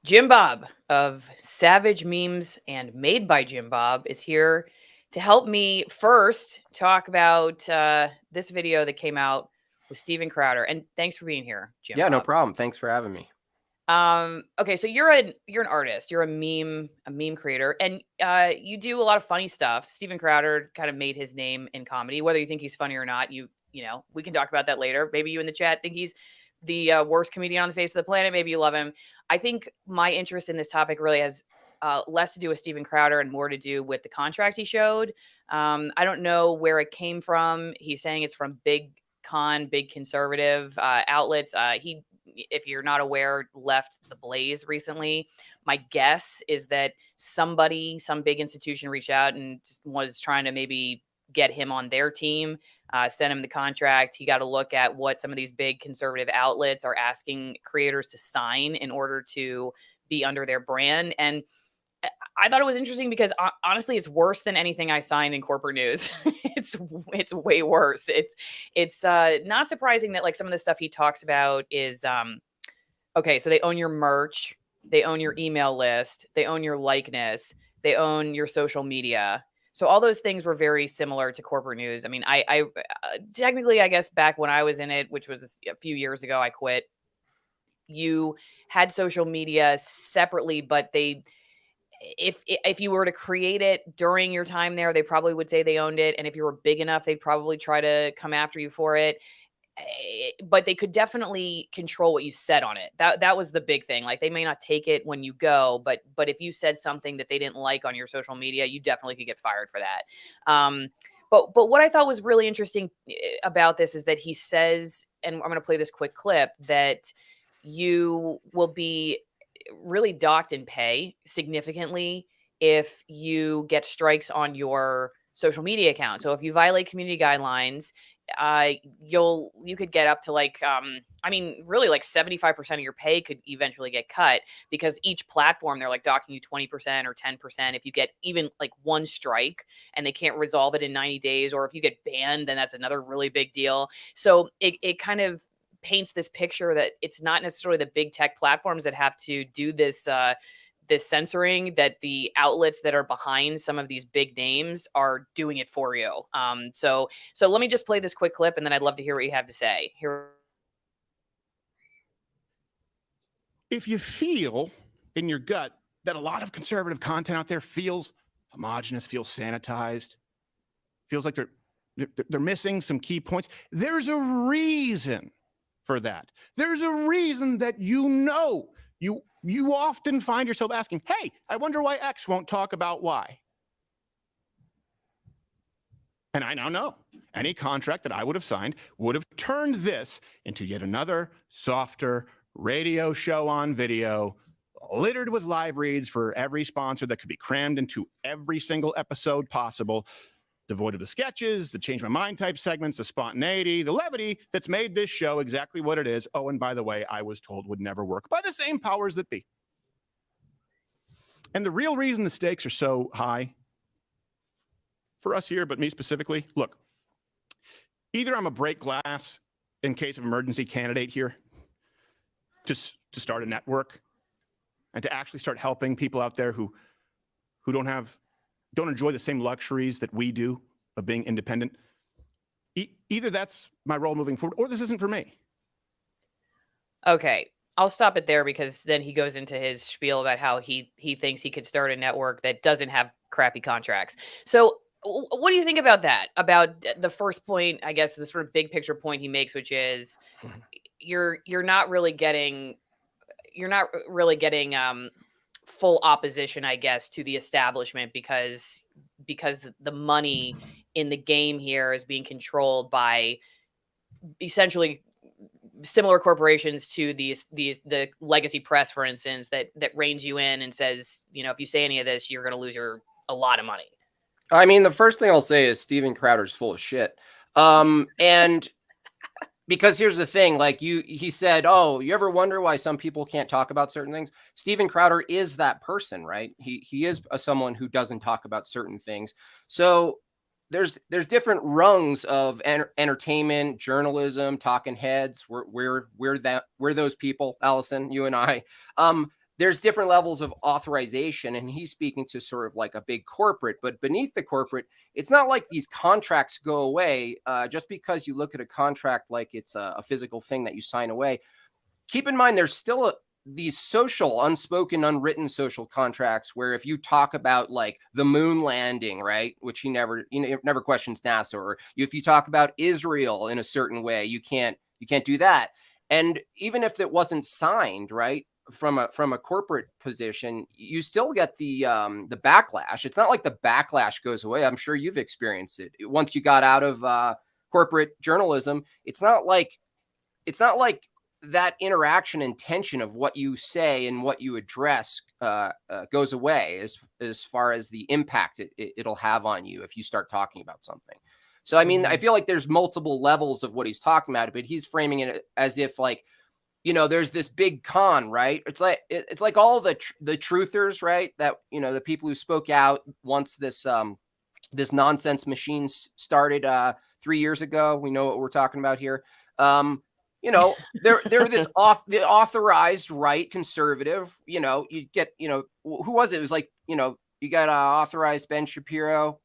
Jim Bob of Savage Memes and Made by Jim Bob is here to help me first talk about this video that came out with Steven Crowder. And thanks for being here, Jim Yeah, no Bob. problem. Thanks for having me. Okay, so you're an artist, you're a meme creator, and you do a lot of funny stuff. Steven Crowder kind of made his name in comedy. Whether you think he's funny or not, you know, we can talk about that later. Maybe you in the chat think he's the worst comedian on the face of the planet. Maybe you love him. I think my interest in this topic really has less to do with Steven Crowder and more to do with the contract he showed. I don't know where it came from. He's saying it's from big conservative outlets. He, if you're not aware, left the Blaze recently. My guess is that some big institution reached out and just was trying to maybe get him on their team, send him the contract. He got to look at what some of these big conservative outlets are asking creators to sign in order to be under their brand. And I thought it was interesting because honestly, it's worse than anything I signed in corporate news. it's way worse. It's not surprising that like some of the stuff he talks about is okay. So they own your merch, they own your email list, they own your likeness, they own your social media. So all those things were very similar to corporate news. I mean, I technically, I guess back when I was in it, which was a few years ago, I quit. You had social media separately, but they if you were to create it during your time there, they probably would say they owned it. And if you were big enough, they'd probably try to come after you for it. But they could definitely control what you said on it. That was the big thing. Like they may not take it when you go, but if you said something that they didn't like on your social media, you definitely could get fired for that. But what I thought was really interesting about this is that he says, and I'm going to play this quick clip, that you will be really docked in pay significantly if you get strikes on your social media account. So if you violate community guidelines, you could get up to like I mean really like 75% of your pay could eventually get cut because each platform they're like docking you 20% or 10% if you get even like one strike and they can't resolve it in 90 days, or if you get banned, then that's another really big deal. So it kind of paints this picture that it's not necessarily the big tech platforms that have to do this this censoring, that the outlets that are behind some of these big names are doing it for you. So let me just play this quick clip and then I'd love to hear what you have to say. Here. If you feel in your gut that a lot of conservative content out there feels homogenous, feels sanitized, feels like they're missing some key points, there's a reason for that. There's a reason that you often find yourself asking, hey, I wonder why X won't talk about Y. And I now know any contract that I would have signed would have turned this into yet another softer radio show on video, littered with live reads for every sponsor that could be crammed into every single episode possible, devoid of the sketches, the change my mind type segments, the spontaneity, the levity that's made this show exactly what it is. Oh, and by the way, I was told would never work by the same powers that be. And the real reason the stakes are so high for us here, but me specifically, look, either I'm a break glass in case of emergency candidate here to start a network and to actually start helping people out there who don't enjoy the same luxuries that we do of being independent. Either that's my role moving forward, or this isn't for me. Okay, I'll stop it there because then he goes into his spiel about how he thinks he could start a network that doesn't have crappy contracts. So what do you think about that? About the first point, I guess, the sort of big picture point he makes, which is you're not really getting full opposition, I guess, to the establishment because the money in the game here is being controlled by essentially similar corporations to the legacy press, for instance, that reins you in and says, you know, if you say any of this, you're going to lose a lot of money. I mean, the first thing I'll say is Steven Crowder's full of shit. And because here's the thing, like he said, oh, you ever wonder why some people can't talk about certain things? Steven Crowder is that person, right? He is someone who doesn't talk about certain things. So there's different rungs of entertainment, journalism, talking heads. We're those people, Allison, you and I. there's different levels of authorization, and he's speaking to sort of like a big corporate, but beneath the corporate, it's not like these contracts go away just because you look at a contract like it's a physical thing that you sign away. Keep in mind, there's still these social, unspoken, unwritten social contracts where if you talk about like the moon landing, right, which he never questions NASA, or if you talk about Israel in a certain way, you can't do that. And even if it wasn't signed, right, from a corporate position, you still get the backlash. It's not like the backlash goes away. I'm sure you've experienced it once you got out of corporate journalism. It's not like that interaction and tension of what you say and what you address goes away as far as the impact it'll have on you if you start talking about something. So, I mean, I feel like there's multiple levels of what he's talking about, but he's framing it as if like, you know, there's this big con, right? It's like all the truthers, right? That, you know, the people who spoke out once this nonsense machine started 3 years ago. We know what we're talking about here. You know, they're this the authorized right conservative. You know, you get, you know, who was it? It was like, you know, you got authorized Ben Shapiro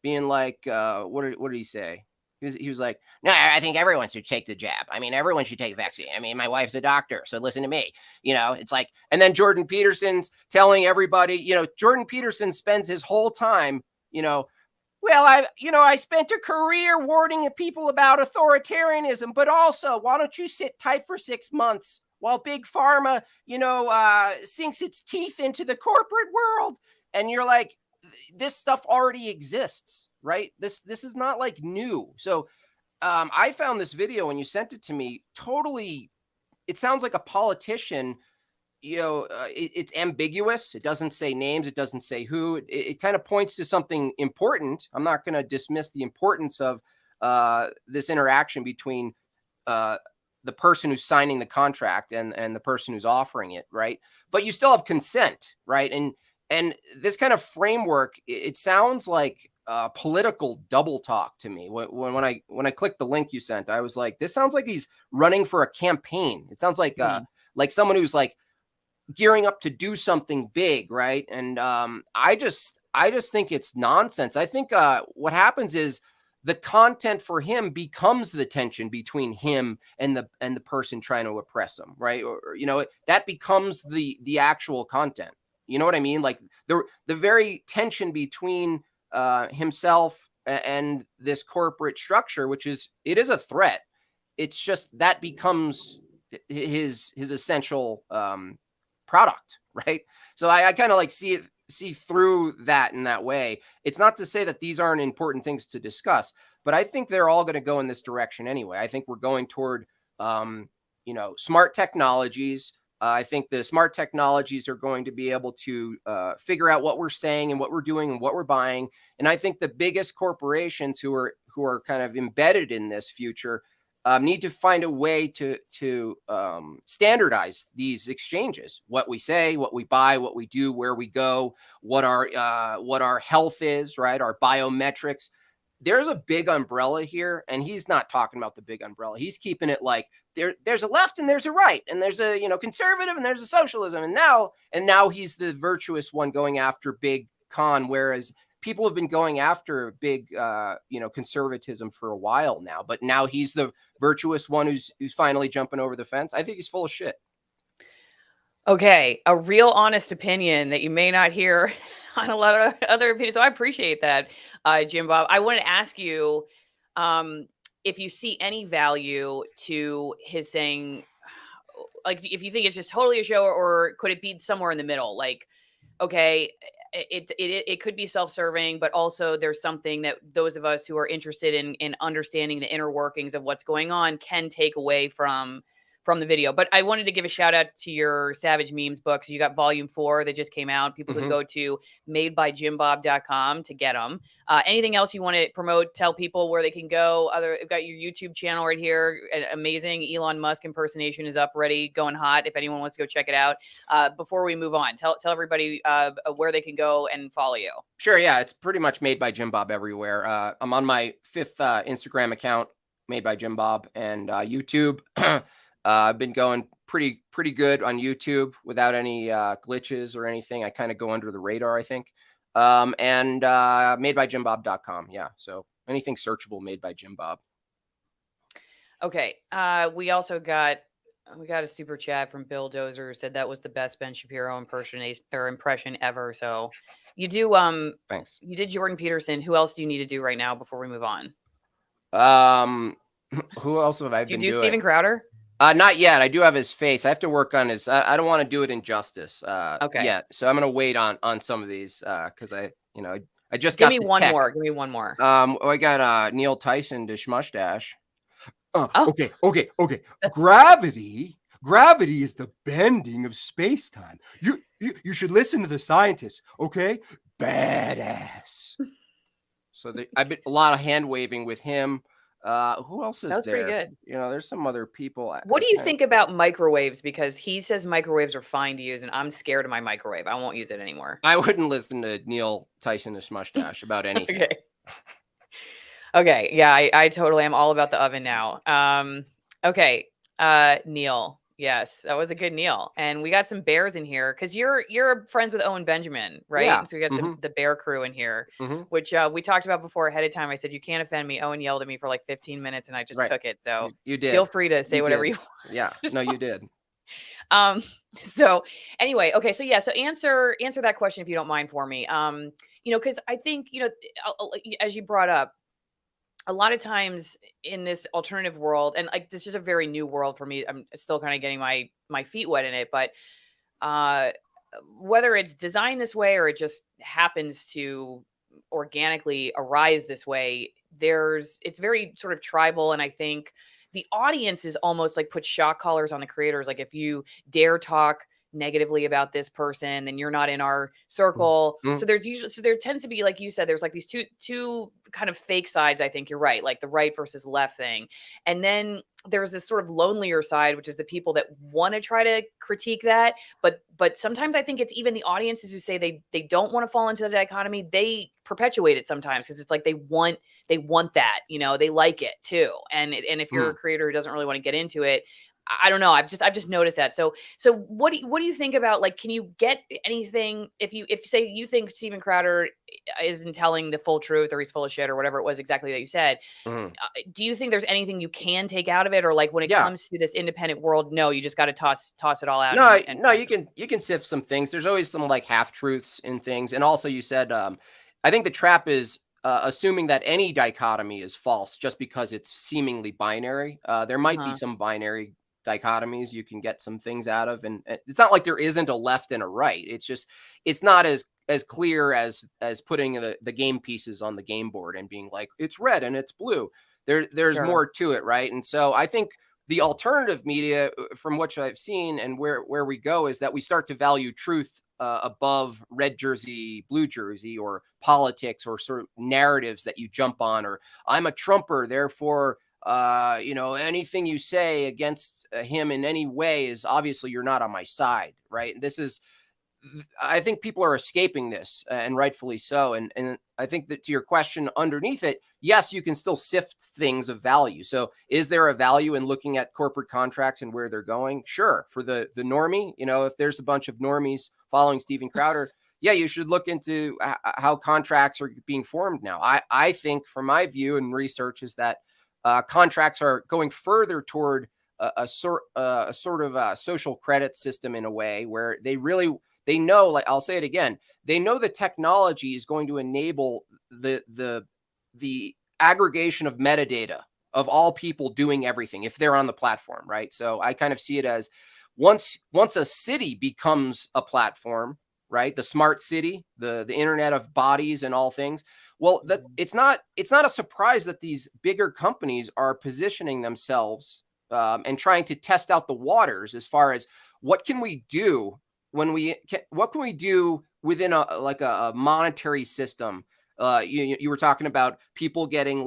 being like, what did he say? He was like, no, I think everyone should take the jab. I mean, everyone should take a vaccine. I mean, my wife's a doctor, so listen to me. You know, it's like, and then Jordan Peterson's telling everybody, you know, Jordan Peterson spends his whole time, you know, well, I spent a career warning people about authoritarianism, but also, why don't you sit tight for 6 months while Big Pharma, you know, sinks its teeth into the corporate world? And you're like, this stuff already exists, right? This is not like new. So I found this video when you sent it to me, totally, it sounds like a politician. You know, it's ambiguous. It doesn't say names. It doesn't say who. It kind of points to something important. I'm not going to dismiss the importance of this interaction between the person who's signing the contract and the person who's offering it, right? But you still have consent, right? And this kind of framework, it sounds like political double talk to me. When I clicked the link you sent, I was like, this sounds like he's running for a campaign. It sounds like someone who's like gearing up to do something big, right? And I just think it's nonsense. I think what happens is the content for him becomes the tension between him and the person trying to oppress him, right? Or you know, that becomes the actual content. You know what I mean? Like the very tension between himself and this corporate structure, which is a threat. It's just that becomes his essential product, right? So I kind of like see through that in that way. It's not to say that these aren't important things to discuss, but I think they're all going to go in this direction anyway. I think we're going toward you know, smart technologies. I think the smart technologies are going to be able to figure out what we're saying and what we're doing and what we're buying. And I think the biggest corporations who are kind of embedded in this future need to find a way to standardize these exchanges, what we say, what we buy, what we do, where we go, what our health is, right? Our biometrics. There's a big umbrella here, and he's not talking about the big umbrella. He's keeping it like there's a left and there's a right, and there's a, you know, conservative and there's a socialism, and now he's the virtuous one going after big con, whereas people have been going after big you know, conservatism for a while now, but now he's the virtuous one who's finally jumping over the fence. I think he's full of shit. Okay, a real honest opinion that you may not hear on a lot of other opinions. So I appreciate that, Jim Bob. I want to ask you if you see any value to his saying, like, if you think it's just totally a show, or could it be somewhere in the middle? Like, okay, it could be self-serving, but also there's something that those of us who are interested in understanding the inner workings of what's going on can take away from the video. But I wanted to give a shout out to your Savage Memes books. You got volume 4 that just came out. People can go to MadeByJimBob.com to get them. Anything else you want to promote? Tell people where they can go. You've got your YouTube channel right here. An amazing Elon Musk impersonation is up, ready, going hot. If anyone wants to go check it out. Before we move on, tell everybody where they can go and follow you. Sure, yeah, it's pretty much Made by Jim Bob everywhere. I'm on my 5th Instagram account, Made by Jim Bob, and YouTube. I've been going pretty good on YouTube without any glitches or anything. I kind of go under the radar, I think. And MadeByJimBob.com. Yeah. So anything searchable, Made by Jim Bob. Okay. We also got a super chat from Bill Dozer who said that was the best Ben Shapiro impression ever. So you do thanks. You did Jordan Peterson. Who else do you need to do right now before we move on? Who else have I been doing? Do you do Steven Crowder? Not yet. I do have his face. I have to work on his. I don't want to do it injustice. Okay. Yet. So I'm gonna wait on some of these because I just give got me one tech. more. Give me one more. I got Neil Tyson to Shmushdash. Okay. Gravity is the bending of space-time. You should listen to the scientists, okay? Badass. So I've been a lot of hand waving with him. Who else is there? That was pretty good. There's some other people. What do you think about microwaves? Because he says microwaves are fine to use, and I'm scared of my microwave. I won't use it anymore. I wouldn't listen to Neil Tyson to Shmushdash about anything. Okay. Yeah, I totally am all about the oven now. Okay. Neil. Yes, that was a good Neil. And we got some bears in here because you're friends with Owen Benjamin, right? Yeah. So we got the bear crew in here, which we talked about before ahead of time. I said, you can't offend me. Owen yelled at me for like 15 minutes and I just took it. So you did. Feel free to say whatever you want. Yeah. No, you did. So anyway, okay. So yeah, so answer that question if you don't mind for me. Because I think, as you brought up, a lot of times in this alternative world, and like this is a very new world for me. I'm still kind of getting my feet wet in it, but whether it's designed this way or it just happens to organically arise this way, it's very sort of tribal. And I think the audience is almost like put shock collars on the creators. Like if you dare talk negatively about this person, then you're not in our circle. So there tends to be, like you said, there's like these two kind of fake sides. I think you're right, like the right versus left thing. And then there's this sort of lonelier side, which is the people that want to try to critique that. But sometimes I think it's even the audiences who say they don't want to fall into the dichotomy. They perpetuate it sometimes because it's like they want that, they like it too. And if you're a creator who doesn't really want to get into it, I don't know. I've just noticed that. So what do you think about, like, can you get anything if say you think Steven Crowder isn't telling the full truth or he's full of shit or whatever it was exactly that you said? Do you think there's anything you can take out of it, or like when it comes to this independent world, no, you just got to toss it all out? No, you can sift some things. There's always some like half truths in things, and also you said I think the trap is assuming that any dichotomy is false just because it's seemingly binary. There might be some binary dichotomies you can get some things out of, and it's not like there isn't a left and a right. It's just it's not as clear as putting the game pieces on the game board and being like it's red and it's blue. There's more to it, right? And so I think the alternative media, from what I've seen and where we go, is that we start to value truth above red jersey, blue jersey, or politics, or sort of narratives that you jump on, or I'm a Trumper, therefore anything you say against him in any way is obviously you're not on my side, right? I think people are escaping this, and rightfully so. And I think that to your question underneath it, yes, you can still sift things of value. So is there a value in looking at corporate contracts and where they're going? Sure. For the normie, if there's a bunch of normies following Steven Crowder, yeah, you should look into how contracts are being formed now. I think, from my view and research, is that contracts are going further toward a sort of social credit system in a way where they know, like I'll say it again, they know the technology is going to enable the aggregation of metadata of all people doing everything if they're on the platform, right? So I kind of see it as once a city becomes a platform, right? The smart city, the internet of bodies and all things. Well, that it's not a surprise that these bigger companies are positioning themselves and trying to test out the waters as far as what can we do what can we do within a monetary system. You were talking about people getting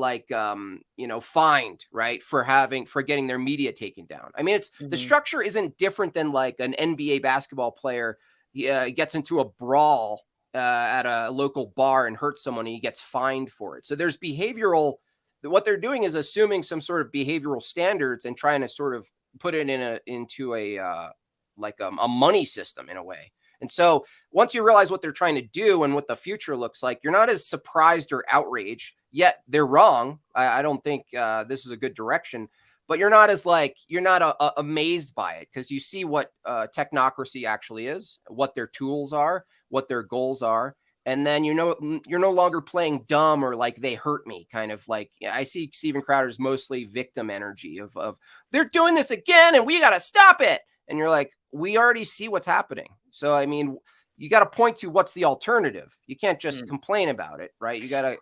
fined, right, for getting their media taken down. I mean, the structure isn't different than like an NBA basketball player gets into a brawl at a local bar and hurts someone and he gets fined for it. So there's behavioral what they're doing is assuming some sort of behavioral standards and trying to sort of put it into a like a money system in a way. And so once you realize what they're trying to do and what the future looks like, you're not as surprised or outraged. Yet they're wrong. I don't think this is a good direction, but you're not as like, you're not amazed by it, because you see what technocracy actually is, what their tools are, what their goals are. And then, you know, you're no longer playing dumb or like they hurt me kind of like. I see Steven Crowder's mostly victim energy of they're doing this again and we got to stop it. And you're like, we already see what's happening. So, I mean, you got to point to what's the alternative. You can't just complain about it, right? You got to,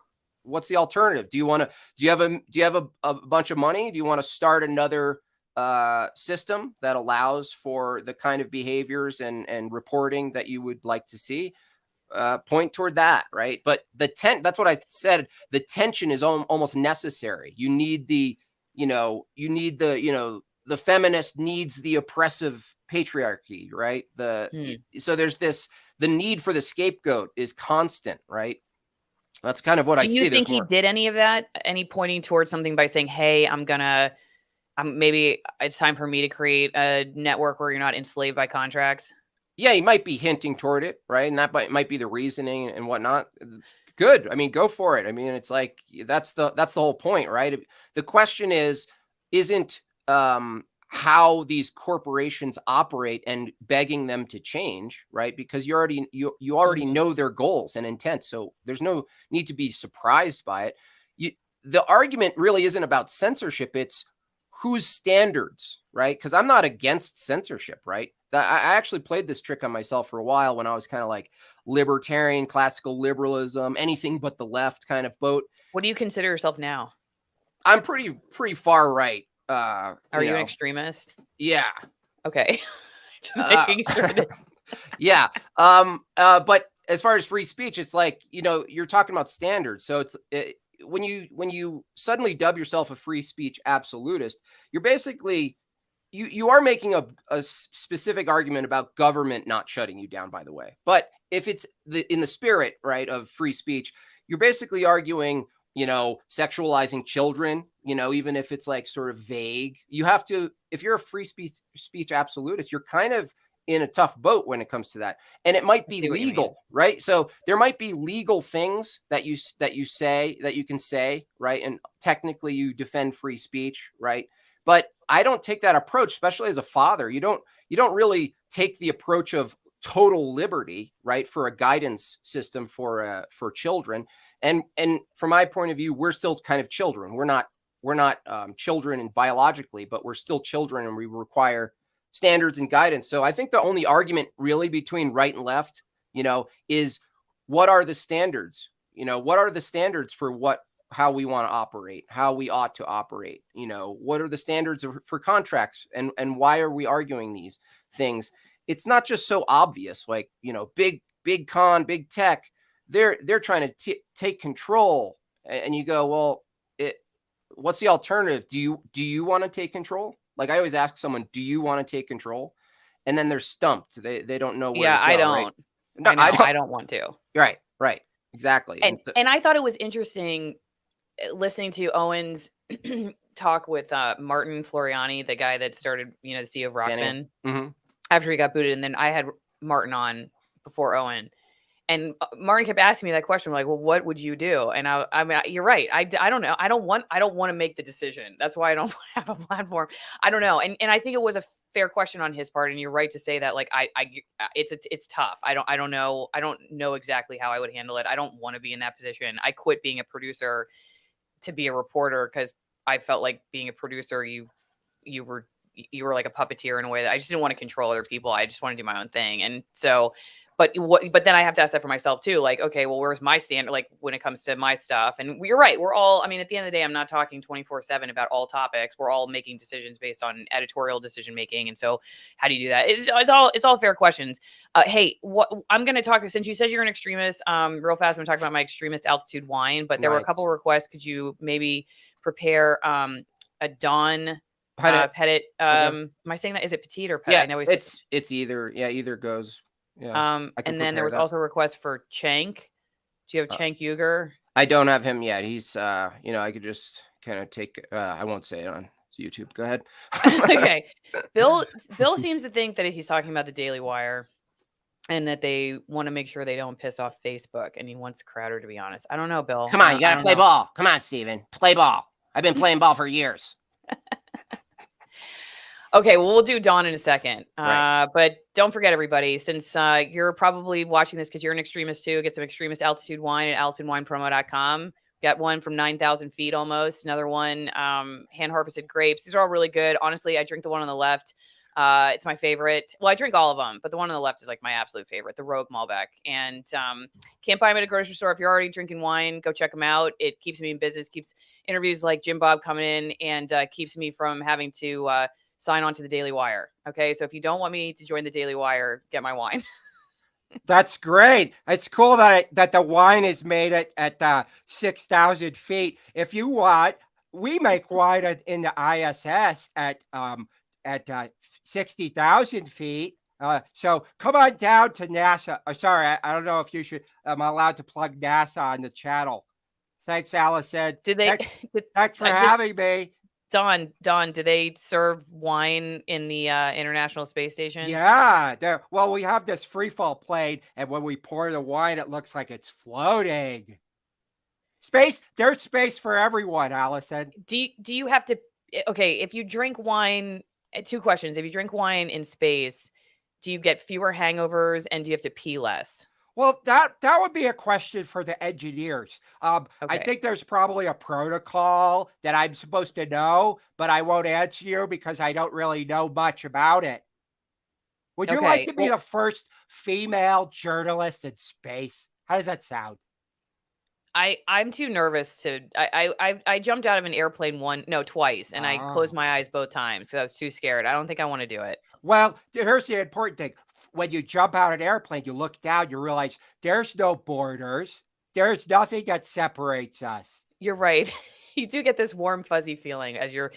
what's the alternative? Do you have a bunch of money? Do you want to start another system that allows for the kind of behaviors and reporting that you would like to see? Point toward that, right? But that's what I said. The tension is almost necessary. You need the the feminist needs the oppressive patriarchy, right? So there's the need for the scapegoat is constant, right? That's kind of what I see. Do you think he did any of that? Any pointing towards something by saying, hey, maybe it's time for me to create a network where you're not enslaved by contracts? Yeah, he might be hinting toward it, right? And that might be the reasoning and whatnot. Good. I mean, go for it. I mean, it's like, that's the whole point, right? The question isn't how these corporations operate and begging them to change, right? Because you already know their goals and intent. So there's no need to be surprised by it. The argument really isn't about censorship. It's whose standards, right? Because I'm not against censorship, right? I actually played this trick on myself for a while when I was kind of like libertarian, classical liberalism, anything but the left kind of boat. What do you consider yourself now? I'm pretty far right. Are you an extremist? Yeah. Okay. Just making sure that... Yeah. But as far as free speech, it's like, you're talking about standards. So when you suddenly dub yourself a free speech absolutist, you're basically, you are making a specific argument about government not shutting you down, by the way. But if it's in the spirit, right, of free speech, you're basically arguing, sexualizing children, even if it's like sort of vague. You have to, if you're a free speech absolutist, you're kind of in a tough boat when it comes to that. And it might be legal, right? So there might be legal things that you say, that you can say, right? And technically you defend free speech, right? But I don't take that approach, especially as a father. You don't really take the approach of total liberty, right, for a guidance system for children. And from my point of view, we're still kind of children. We're not children and biologically, but we're still children, and we require standards and guidance. So I think the only argument really between right and left, is what are the standards? What are the standards for how we want to operate, how we ought to operate? What are the standards for contracts, and why are we arguing these things? It's not just so obvious, like, big con, big tech, they're trying to take control, and you go, well, what's the alternative? Do you want to take control? Like, I always ask someone, do you want to take control? And then they're stumped. They don't know where to go. I don't. Right? No, I don't want to. Right. Exactly. And I thought it was interesting listening to Owen's talk with Martin Floriani, the guy that started, the CEO of ROKFIN, after he got booted. And then I had Martin on before Owen. And Martin kept asking me that question, like, well, what would you do? And I mean, you're right. I don't know. I don't want to make the decision. That's why I don't have a platform. I don't know. And I think it was a fair question on his part. And you're right to say that, like, it's tough. I don't know. I don't know exactly how I would handle it. I don't want to be in that position. I quit being a producer to be a reporter because I felt like being a producer, you were like a puppeteer in a way that I just didn't want to control other people. I just want to do my own thing. And so, but then I have to ask that for myself too. Like, okay, well, where's my standard? Like, when it comes to my stuff, and you're right. We're all, I mean, at the end of the day, I'm not talking 24/7 about all topics. We're all making decisions based on editorial decision-making. And so how do you do that? It's all fair questions. Hey, I'm going to talk, since you said you're an extremist, real fast, I'm going to talk about my extremist altitude wine, but there were a couple of requests. Could you maybe prepare, a Don Pettit? Am I saying that? Is it Petite or Pettit? Yeah, I know it's either. Yeah, either goes. Yeah. And then there was also a request for Chank. Do you have Chank Youre? I don't have him yet. He's, you know, I could just kind of take, I won't say it on YouTube. Go ahead. Okay. Bill seems to think that he's talking about the Daily Wire and that they want to make sure they don't piss off Facebook, and he wants Crowder to be honest. I don't know, Bill. Come on, you got to play ball. Come on, Steven. Play ball. I've been playing ball for years. Okay, well, we'll do Dawn in a second. Right. But don't forget, everybody, since you're probably watching this because you're an extremist too, get some Extremist Altitude Wine at AllisonWinePromo.com. Got one from 9,000 feet almost. Another one, hand-harvested grapes. These are all really good. Honestly, I drink the one on the left. It's my favorite. Well, I drink all of them, but the one on the left is like my absolute favorite, the Rogue Malbec. And can't buy them at a grocery store. If you're already drinking wine, go check them out. It keeps me in business, keeps interviews like Jim Bob coming in, and keeps me from having to sign on to the Daily Wire. Okay, so if you don't want me to join the Daily Wire, get my wine. That's great. It's cool that the wine is made at 6,000 feet. If you want, we make wine in the ISS at 60,000 feet. So come on down to NASA. Sorry, I don't know if you should. I'm allowed to plug NASA on the channel. Thanks, Allison. Thanks for having me. Don, do they serve wine in the International Space Station? Yeah. Well, we have this free fall plane, and when we pour the wine, it looks like it's floating. There's space for everyone, Allison. Do you have to, okay, if you drink wine, 2 questions. If you drink wine in space, do you get fewer hangovers and do you have to pee less? Well, that would be a question for the engineers. Okay. I think there's probably a protocol that I'm supposed to know, but I won't answer you because I don't really know much about it. Would you like to be the first female journalist in space? How does that sound? I'm too nervous to. I jumped out of an airplane twice, and I closed my eyes both times because I was too scared. I don't think I want to do it. Well, here's the important thing. When you jump out of an airplane, you look down, you realize there's no borders. There's nothing that separates us. You're right. You do get this warm, fuzzy feeling as you're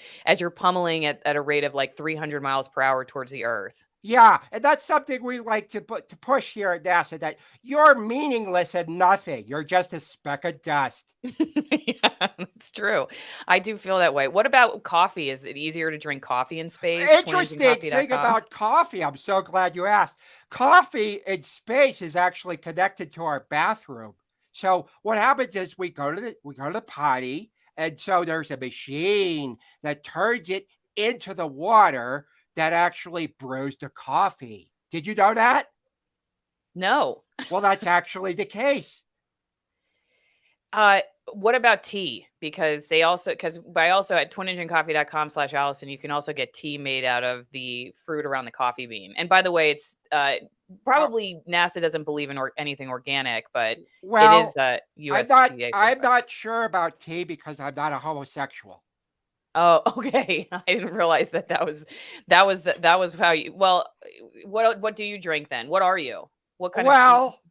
pummeling at a rate of like 300 miles per hour towards the Earth. Yeah, and that's something we like to push here at NASA, that you're meaningless and nothing. You're just a speck of dust. Yeah, it's true. I do feel that way. What about coffee? Is it easier to drink coffee in space? Interesting thing about coffee. I'm so glad you asked. Coffee in space is actually connected to our bathroom. So what happens is we go to the potty, and so there's a machine that turns it into the water that actually brews the coffee. Did you know that? No. Well, that's actually the case. What about tea? Because I also at twinenginecoffee.com/Allison, you can also get tea made out of the fruit around the coffee bean. And by the way, it's probably NASA doesn't believe in anything organic, but it is USDA. I'm not sure about tea because I'm not a homosexual. Oh, okay. I didn't realize that was how you. Well, what do you drink then? What are you? What kind of? Well,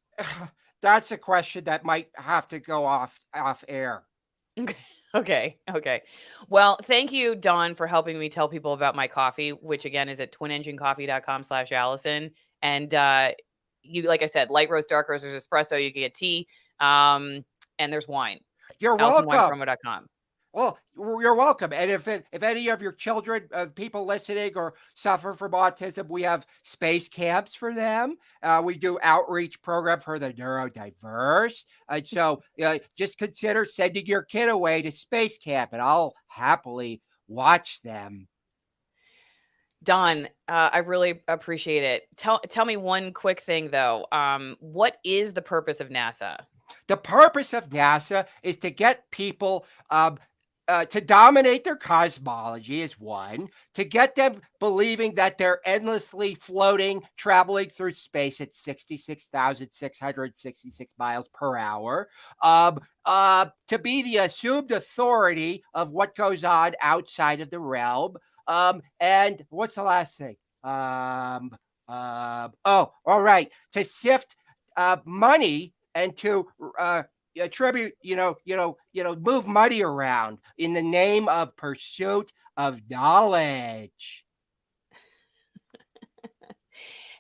that's a question that might have to go off air. Okay. Well, thank you, Dawn, for helping me tell people about my coffee, which again is at twinenginecoffee.com/Allison. And you, like I said, light roast, dark roast, there's espresso. You can get tea, and there's wine. You're welcome. AllisonWinePromo.com. Well, you're welcome. And if any of your children, people listening, or suffer from autism, we have space camps for them. We do outreach program for the neurodiverse. And so just consider sending your kid away to space camp, and I'll happily watch them. Don, I really appreciate it. Tell me one quick thing, though. What is the purpose of NASA? The purpose of NASA is to get people to dominate their cosmology is one, to get them believing that they're endlessly floating, traveling through space at 66,666 miles per hour, to be the assumed authority of what goes on outside of the realm. And what's the last thing? All right, to sift money and to attribute, move money around in the name of pursuit of knowledge.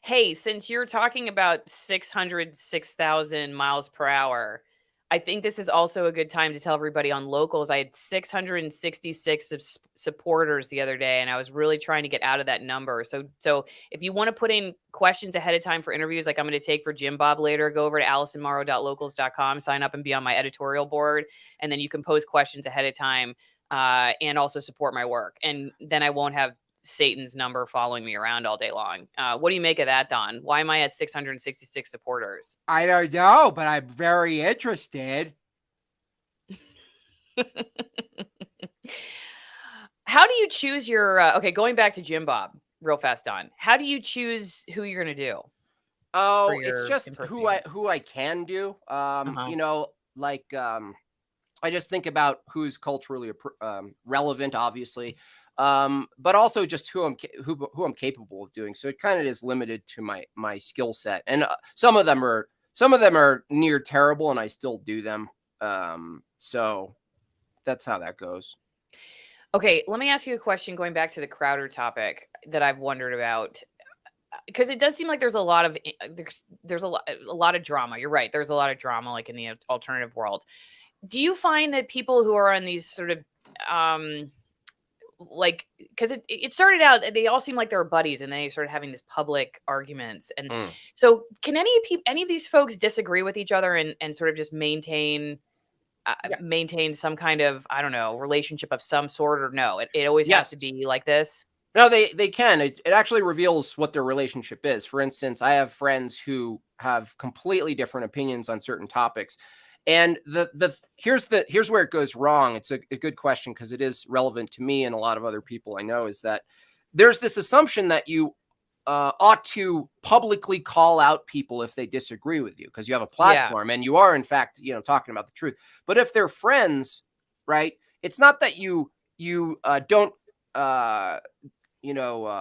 Hey, since you're talking about 606,000 miles per hour, I think this is also a good time to tell everybody on locals. I had 666 supporters the other day, and I was really trying to get out of that number. So if you want to put in questions ahead of time for interviews, like I'm going to take for Jim Bob later, go over to AlisonMorrow.locals.com, sign up and be on my editorial board, and then you can pose questions ahead of time and also support my work. And then I won't have Satan's number following me around all day long. What do you make of that, Don? Why am I at 666 supporters? I don't know, but I'm very interested. How do you choose your okay, going back to Jim Bob real fast, Don. How do you choose who you're going to do? Oh, it's just who I can do. You know, like I just think about who's culturally relevant, obviously. But also just who I'm capable of doing. So it kind of is limited to my skill set. And some of them are near terrible, and I still do them. So that's how that goes. Okay, let me ask you a question going back to the Crowder topic that I've wondered about, because it does seem like there's a lot of a lot of drama. You're right. There's a lot of drama like in the alternative world. Do you find that people who are on these sort of like, because it started out, they all seem like they were buddies, and they started having these public arguments, and so can any of these folks disagree with each other and sort of just maintain some kind of, I don't know, relationship of some sort, or no, it always has to be like this? No, they can. It actually reveals what their relationship is. For instance, I have friends who have completely different opinions on certain topics. And here's where it goes wrong. It's a good question, because it is relevant to me and a lot of other people I know, is that there's this assumption that you ought to publicly call out people if they disagree with you, because you have a platform and you are, in fact, talking about the truth. But if they're friends, right, it's not that you don't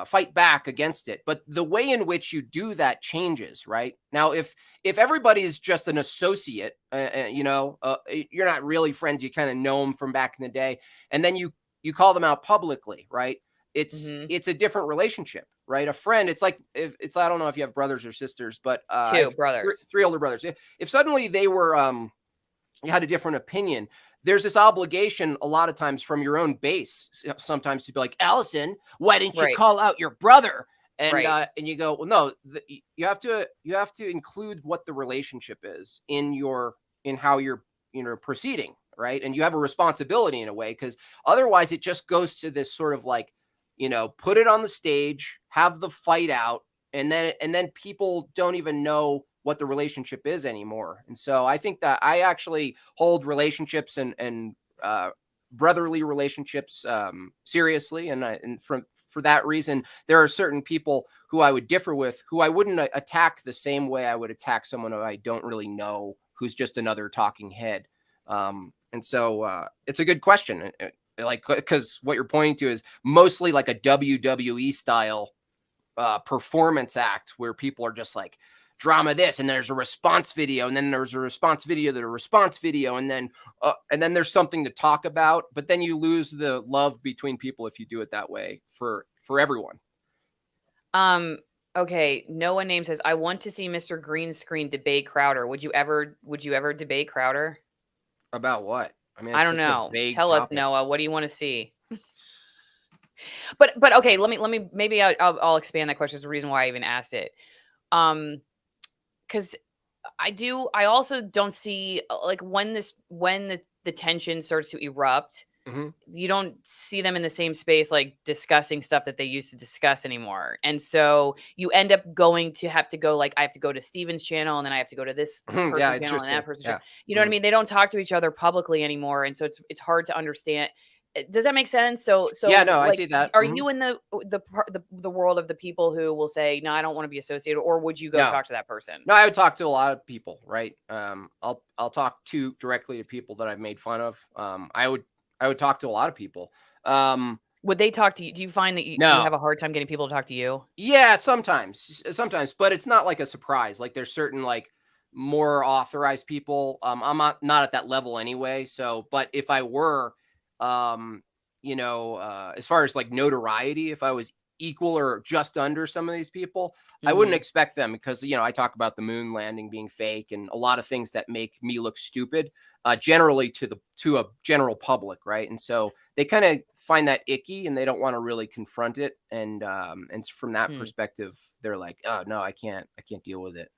fight back against it, but the way in which you do that changes, right? Now, if everybody is just an associate, you're not really friends, you kind of know them from back in the day, and then you call them out publicly, right? It's a different relationship, right? A friend, it's like, I don't know if you have brothers or sisters, but two brothers, three older brothers. If suddenly they were you had a different opinion, there's this obligation a lot of times from your own base sometimes to be like, Allison, why didn't you call out your brother? And and you go, well, no, you have to include what the relationship is in how you're proceeding, right? And you have a responsibility in a way, because otherwise it just goes to this sort of like, put it on the stage, have the fight out, and then people don't even know what the relationship is anymore. And so I think that I actually hold relationships and brotherly relationships seriously. And for that reason, there are certain people who I would differ with, who I wouldn't attack the same way I would attack someone who I don't really know, who's just another talking head. And so it's a good question. Because what you're pointing to is mostly like a WWE style performance act, where people are just like, drama this, and there's a response video, and then there's a response video that a response video, and then there's something to talk about, but then you lose the love between people if you do it that way for everyone. Okay, no one name says, I want to see Mr. Green Screen debate Crowder. Would you ever debate Crowder? About what? I mean, I don't know. Tell us, Noah. What do you want to see? But okay, let me maybe I'll expand that question. There's a reason why I even asked it. Because I also don't see, like, when the tension starts to erupt, you don't see them in the same space, like, discussing stuff that they used to discuss anymore. And so you end up going to have to go, like, I have to go to Steven's channel, and then I have to go to this person's channel and that person's channel. You know what I mean? They don't talk to each other publicly anymore. And so it's hard to understand. Does that make sense? So yeah, no, like, I see that. Are you in the world of the people who will say, no, I don't want to be associated, or would you go talk to that person? No, I would talk to a lot of people, right? I'll talk directly to people that I've made fun of. I would talk to a lot of people. Would they talk to you? Do you find that you have a hard time getting people to talk to you? Yeah, sometimes, but it's not like a surprise. Like, there's certain, like, more authorized people. I'm not at that level anyway. So, but if I were, as far as like notoriety, if I was equal or just under some of these people. I wouldn't expect them because, you know, I talk about the moon landing being fake and a lot of things that make me look stupid, generally to a general public, right? And so they kind of find that icky and they don't want to really confront it. And from that perspective, they're like, oh no, I can't deal with it.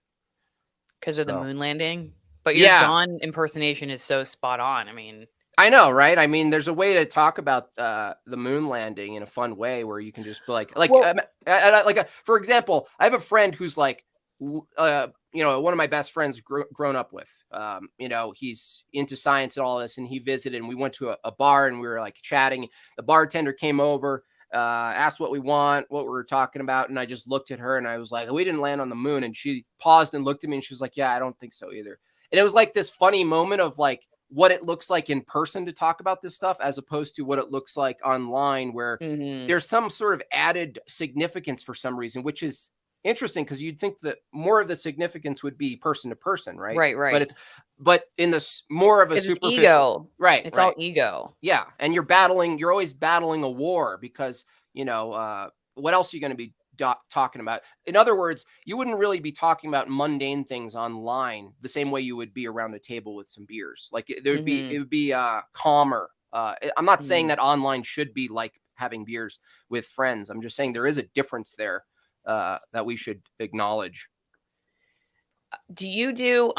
Because of the moon landing. But your Dawn impersonation is so spot on. I mean, I know, right? I mean, there's a way to talk about the moon landing in a fun way where you can just be like, for example, I have a friend who's like, you know, one of my best friends grown up with, you know, he's into science and all this, and he visited, and we went to a bar, and we were like chatting. The bartender came over, asked what we want, what we were talking about, and I just looked at her, and I was like, we didn't land on the moon, and she paused and looked at me, and she was like, yeah, I don't think so either. And it was like this funny moment of like what it looks like in person to talk about this stuff as opposed to what it looks like online, where there's some sort of added significance for some reason, which is interesting because you'd think that more of the significance would be person to person, right? Right. But in this more of a superficial ego, right? It's all ego. Yeah, and you're always battling a war because, you know, what else are you going to be talking about? In other words, you wouldn't really be talking about mundane things online the same way you would be around a table with some beers. Like it would be calmer. I'm not saying that online should be like having beers with friends. I'm just saying there is a difference there that we should acknowledge. Do you do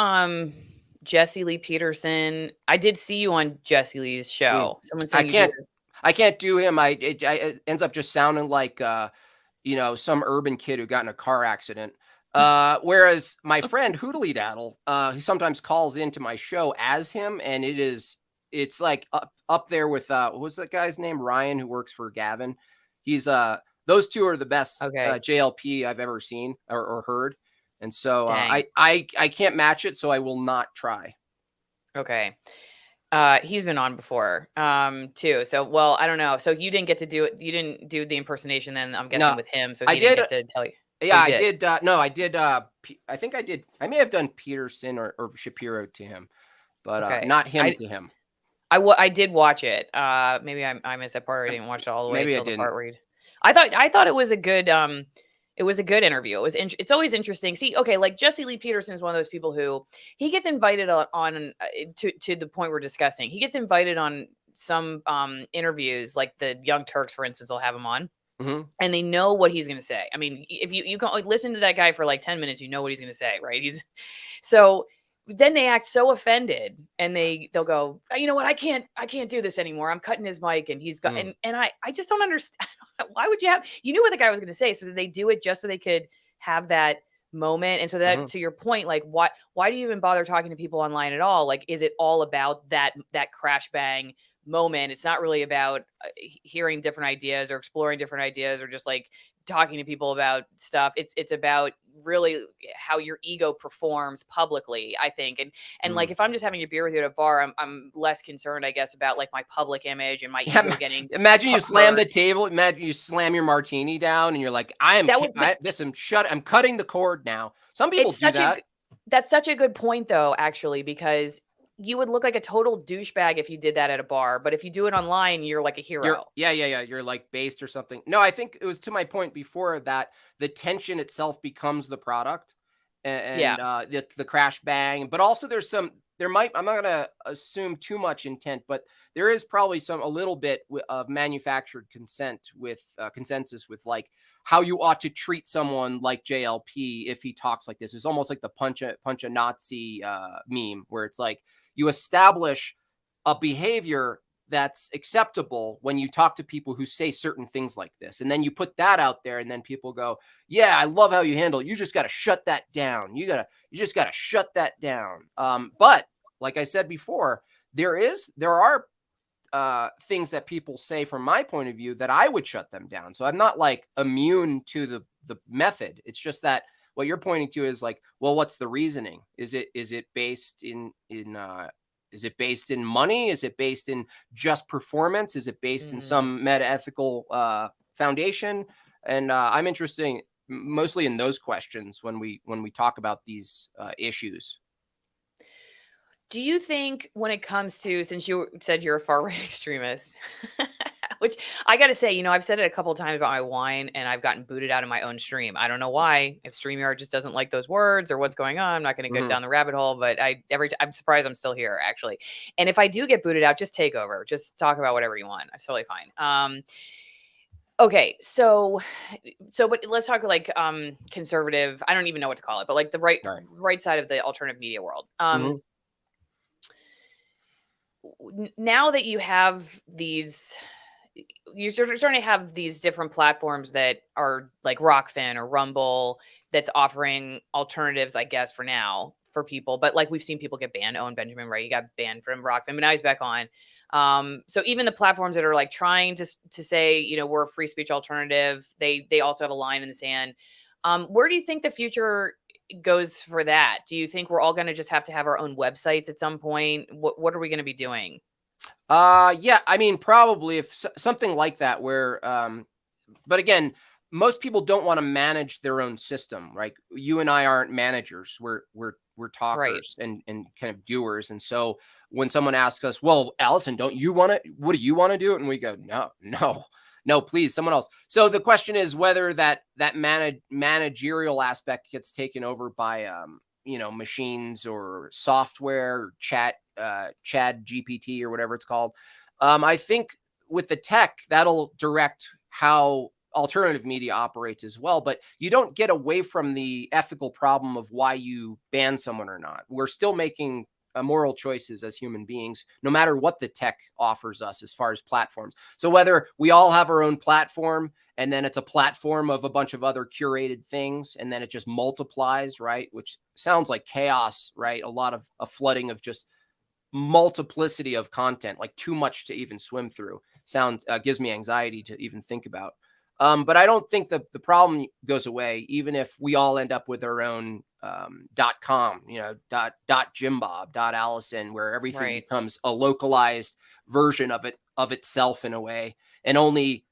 Jesse Lee Peterson? I did see you on Jesse Lee's show. Someone said I can't do him. It ends up just sounding like you know, some urban kid who got in a car accident. Whereas my friend Hoodly Daddle, he sometimes calls into my show as him, and it's like up there with what was that guy's name? Ryan, who works for Gavin. He's those two are the best JLP I've ever seen or heard. And so I can't match it, so I will not try. Okay. He's been on before, too. So, well, I don't know. So you didn't get to do it. You didn't do the impersonation then, I'm guessing, with him. So he didn't get to tell you. Yeah, I did. No, I did. I think I did. I may have done Peterson or Shapiro to him, but not him to him. I did watch it. Maybe I missed that part. Or I didn't watch it all the way until the part where I thought it was a good interview. It's always interesting. See, okay, like Jesse Lee Peterson is one of those people who he gets invited on to the point we're discussing. He gets invited on some interviews, like the Young Turks, for instance, will have him on, and they know what he's going to say. I mean, if you can listen to that guy for like 10 minutes, you know what he's going to say, right? So then they act so offended, and they'll go, you know what? I can't do this anymore. I'm cutting his mic, and he's got and I just don't understand. Why would you knew what the guy was going to say, so they do it just so they could have that moment. And so that to your point, like why do you even bother talking to people online at all? Like, is it all about that Crashbang moment? It's not really about hearing different ideas or exploring different ideas or just like talking to people about stuff. It's about really how your ego performs publicly, I think. And like, if I'm just having a beer with you at a bar, I'm less concerned, I guess, about like my public image and my ego getting. Imagine you slam the table. Imagine you slam your martini down and you're like, I'm cutting the cord now. Some people do that. That's such a good point though, actually, because you would look like a total douchebag if you did that at a bar, but if you do it online, you're like a hero. You're like based or something. No, I think it was to my point before that the tension itself becomes the product and the crash bang, but also I'm not going to assume too much intent, but there is probably a little bit of manufactured consensus with like how you ought to treat someone like JLP if he talks like this. It's almost like the punch a Nazi meme, where it's like you establish a behavior that's acceptable when you talk to people who say certain things like this. And then you put that out there, and then people go, yeah, I love how you handle it. You just got to shut that down. You just got to shut that down. But like I said before, there are things that people say from my point of view that I would shut them down. So I'm not like immune to the method. It's just that what you're pointing to is like, well, what's the reasoning? Is it based in is it based in money? Is it based in just performance? Is it based in some meta-ethical foundation? And I'm interested mostly in those questions when we talk about these issues. Do you think when it comes to, since you said you're a far-right extremist, Which I got to say, you know, I've said it a couple of times about my wine, and I've gotten booted out of my own stream. I don't know why. If StreamYard just doesn't like those words or what's going on, I'm not going to go down the rabbit hole. But I'm surprised I'm still here, actually. And if I do get booted out, just take over. Just talk about whatever you want. It's totally fine. Okay, so but let's talk like conservative. I don't even know what to call it, but like the right side of the alternative media world. Now that you have these, you're starting to have these different platforms that are like ROKFIN or Rumble that's offering alternatives, I guess, for now for people. But like we've seen people get banned. Owen Benjamin, right? He got banned from ROKFIN, but now he's back on. So even the platforms that are like trying to say, you know, we're a free speech alternative, they also have a line in the sand. Where do you think the future goes for that? Do you think we're all going to just have to have our own websites at some point? What are we going to be doing? Yeah, I mean, probably if something like that where, but again, most people don't want to manage their own system, right? You and I aren't managers. We're talkers and kind of doers. And so when someone asks us, well, Allison, what do you want to do? And we go, no, please, someone else. So the question is whether that managerial aspect gets taken over by, you know, machines or software, Chat GPT or whatever it's called. I think with the tech, that'll direct how alternative media operates as well, but you don't get away from the ethical problem of why you ban someone or not. We're still making moral choices as human beings, no matter what the tech offers us as far as platforms. So whether we all have our own platform and then it's a platform of a bunch of other curated things, and then it just multiplies, right? Which sounds like chaos, right? A lot of a flooding of just multiplicity of content, like too much to even swim through. Gives me anxiety to even think about. But I don't think the problem goes away, even if we all end up with our own .com, you know, .jimbob, .allison, where everything becomes a localized version of itself in a way, and only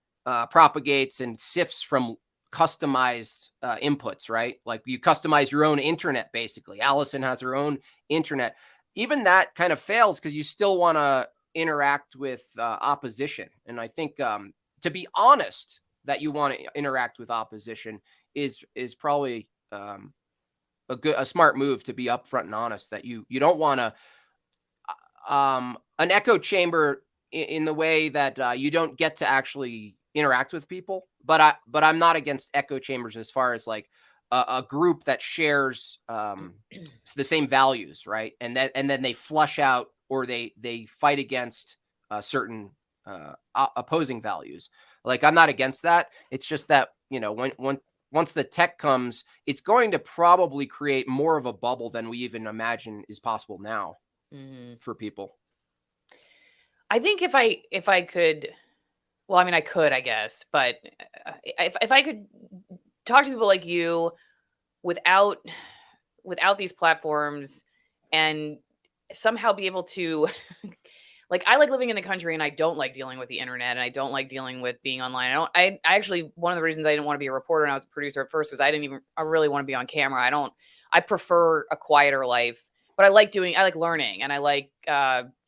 propagates and sifts from customized inputs, right? Like you customize your own internet, basically. Allison has her own internet. Even that kind of fails because you still want to interact with opposition. And I think, to be honest, that you want to interact with opposition is probably a smart move, to be upfront and honest, that you don't want to an echo chamber in the way that you don't get to actually interact with people. But I'm not against echo chambers as far as like a group that shares the same values, right? And then they flush out or they fight against certain opposing values. Like, I'm not against that. It's just that, you know, once the tech comes, it's going to probably create more of a bubble than we even imagine is possible now for people. I think if I could, well, I mean, I could, I guess, but if I could talk to people like you without these platforms and somehow be able to like, I like living in the country and I don't like dealing with the internet and I don't like dealing with being online. I actually, one of the reasons I didn't want to be a reporter and I was a producer at first was I really want to be on camera. I prefer a quieter life, but I like learning and I like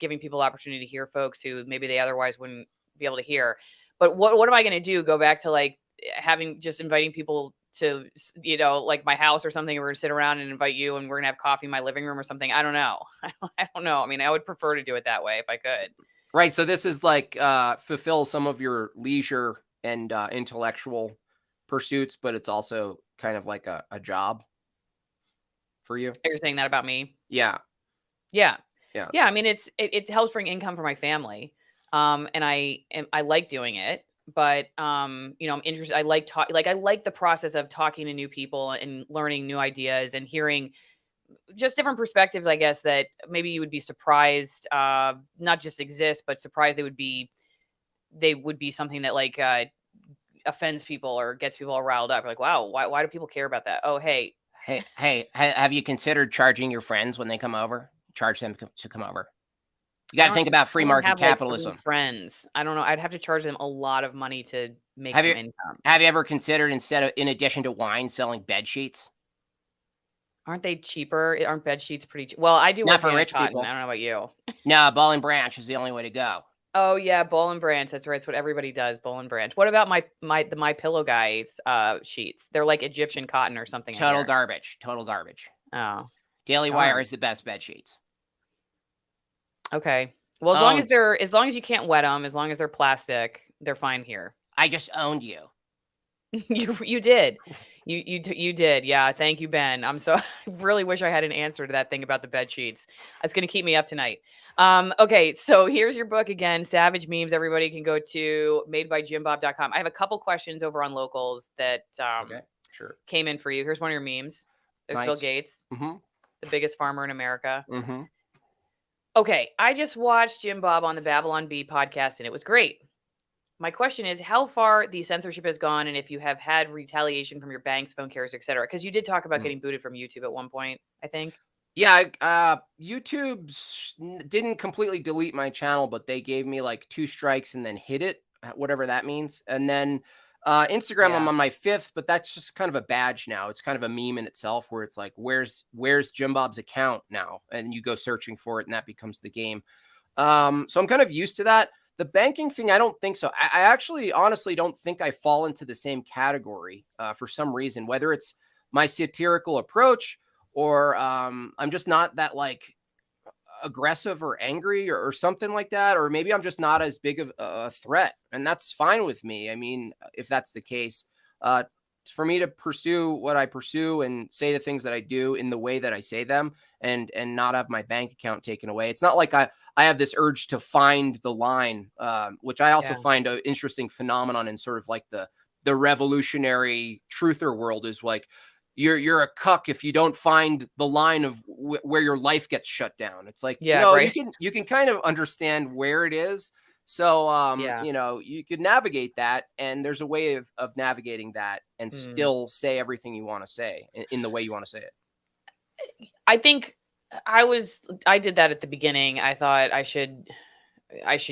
giving people opportunity to hear folks who maybe they otherwise wouldn't be able to hear. But what am I going to do? Go back to like inviting people to, you know, like my house or something. We're going to sit around and invite you and we're going to have coffee in my living room or something. I don't know. I don't know. I mean, I would prefer to do it that way if I could. Right. So this is like fulfill some of your leisure and intellectual pursuits, but it's also kind of like a job for you. You're saying that about me? Yeah. Yeah. I mean, it helps bring income for my family. And I like doing it. But, you know, I'm interested. I like I like the process of talking to new people and learning new ideas and hearing just different perspectives, I guess, that maybe you would be surprised, not just exist, but surprised they would be something that like, offends people or gets people all riled up. Like, wow, why do people care about that? Oh, hey, have you considered charging your friends when they come over? Charge them to come over. You got to think about free market capitalism. Like friends, I don't know. I'd have to charge them a lot of money to make some income. Have you ever considered in addition to wine, selling bed sheets? Aren't they cheaper? Aren't bed sheets pretty cheap? Well, I do not for rich people. I don't know about you. No, Ball and Branch is the only way to go. Oh yeah, Boll and Branch. That's right. It's what everybody does. Boll and Branch. What about the My Pillow guys sheets? They're like Egyptian cotton or something. I Total hear. garbage. Total garbage. Oh, Daily Wire darn. is the best bed sheets. Okay. Well, as long as you can't wet them, as long as they're plastic, they're fine here. I just owned you. You did. You did. Yeah. Thank you, Ben. I really wish I had an answer to that thing about the bed sheets. It's going to keep me up tonight. Okay. So here's your book again, Savage Memes. Everybody can go to MadeByJimBob.com. I have a couple questions over on Locals that Okay, sure. came in for you. Here's one of your memes. There's Nice. Bill Gates, the biggest farmer in America. Okay. I just watched Jim Bob on the Babylon Bee podcast and it was great. My question is how far the censorship has gone and if you have had retaliation from your banks, phone carriers, et cetera. Because you did talk about getting booted from YouTube at one point, I think. Yeah, YouTube didn't completely delete my channel, but they gave me like 2 strikes and then hid it, whatever that means. And then Instagram, I'm on my 5th, but that's just kind of a badge now. It's kind of a meme in itself where it's like, where's Jim Bob's account now? And you go searching for it and that becomes the game. So I'm kind of used to that. The banking thing, I don't think so. I actually honestly don't think I fall into the same category for some reason, whether it's my satirical approach or I'm just not that like aggressive or angry or something like that. Or maybe I'm just not as big of a threat. And that's fine with me. I mean, if that's the case, for me to pursue what I pursue and say the things that I do in the way that I say them and not have my bank account taken away. It's not like I have this urge to find the line, which I also find an interesting phenomenon in sort of like the revolutionary truther world is like, you're a cuck if you don't find the line of where your life gets shut down. It's like, right. you can kind of understand where it is. So, you could navigate that and there's a way of navigating that and still say everything you want to say in the way you want to say it. I think I did that at the beginning. I thought I should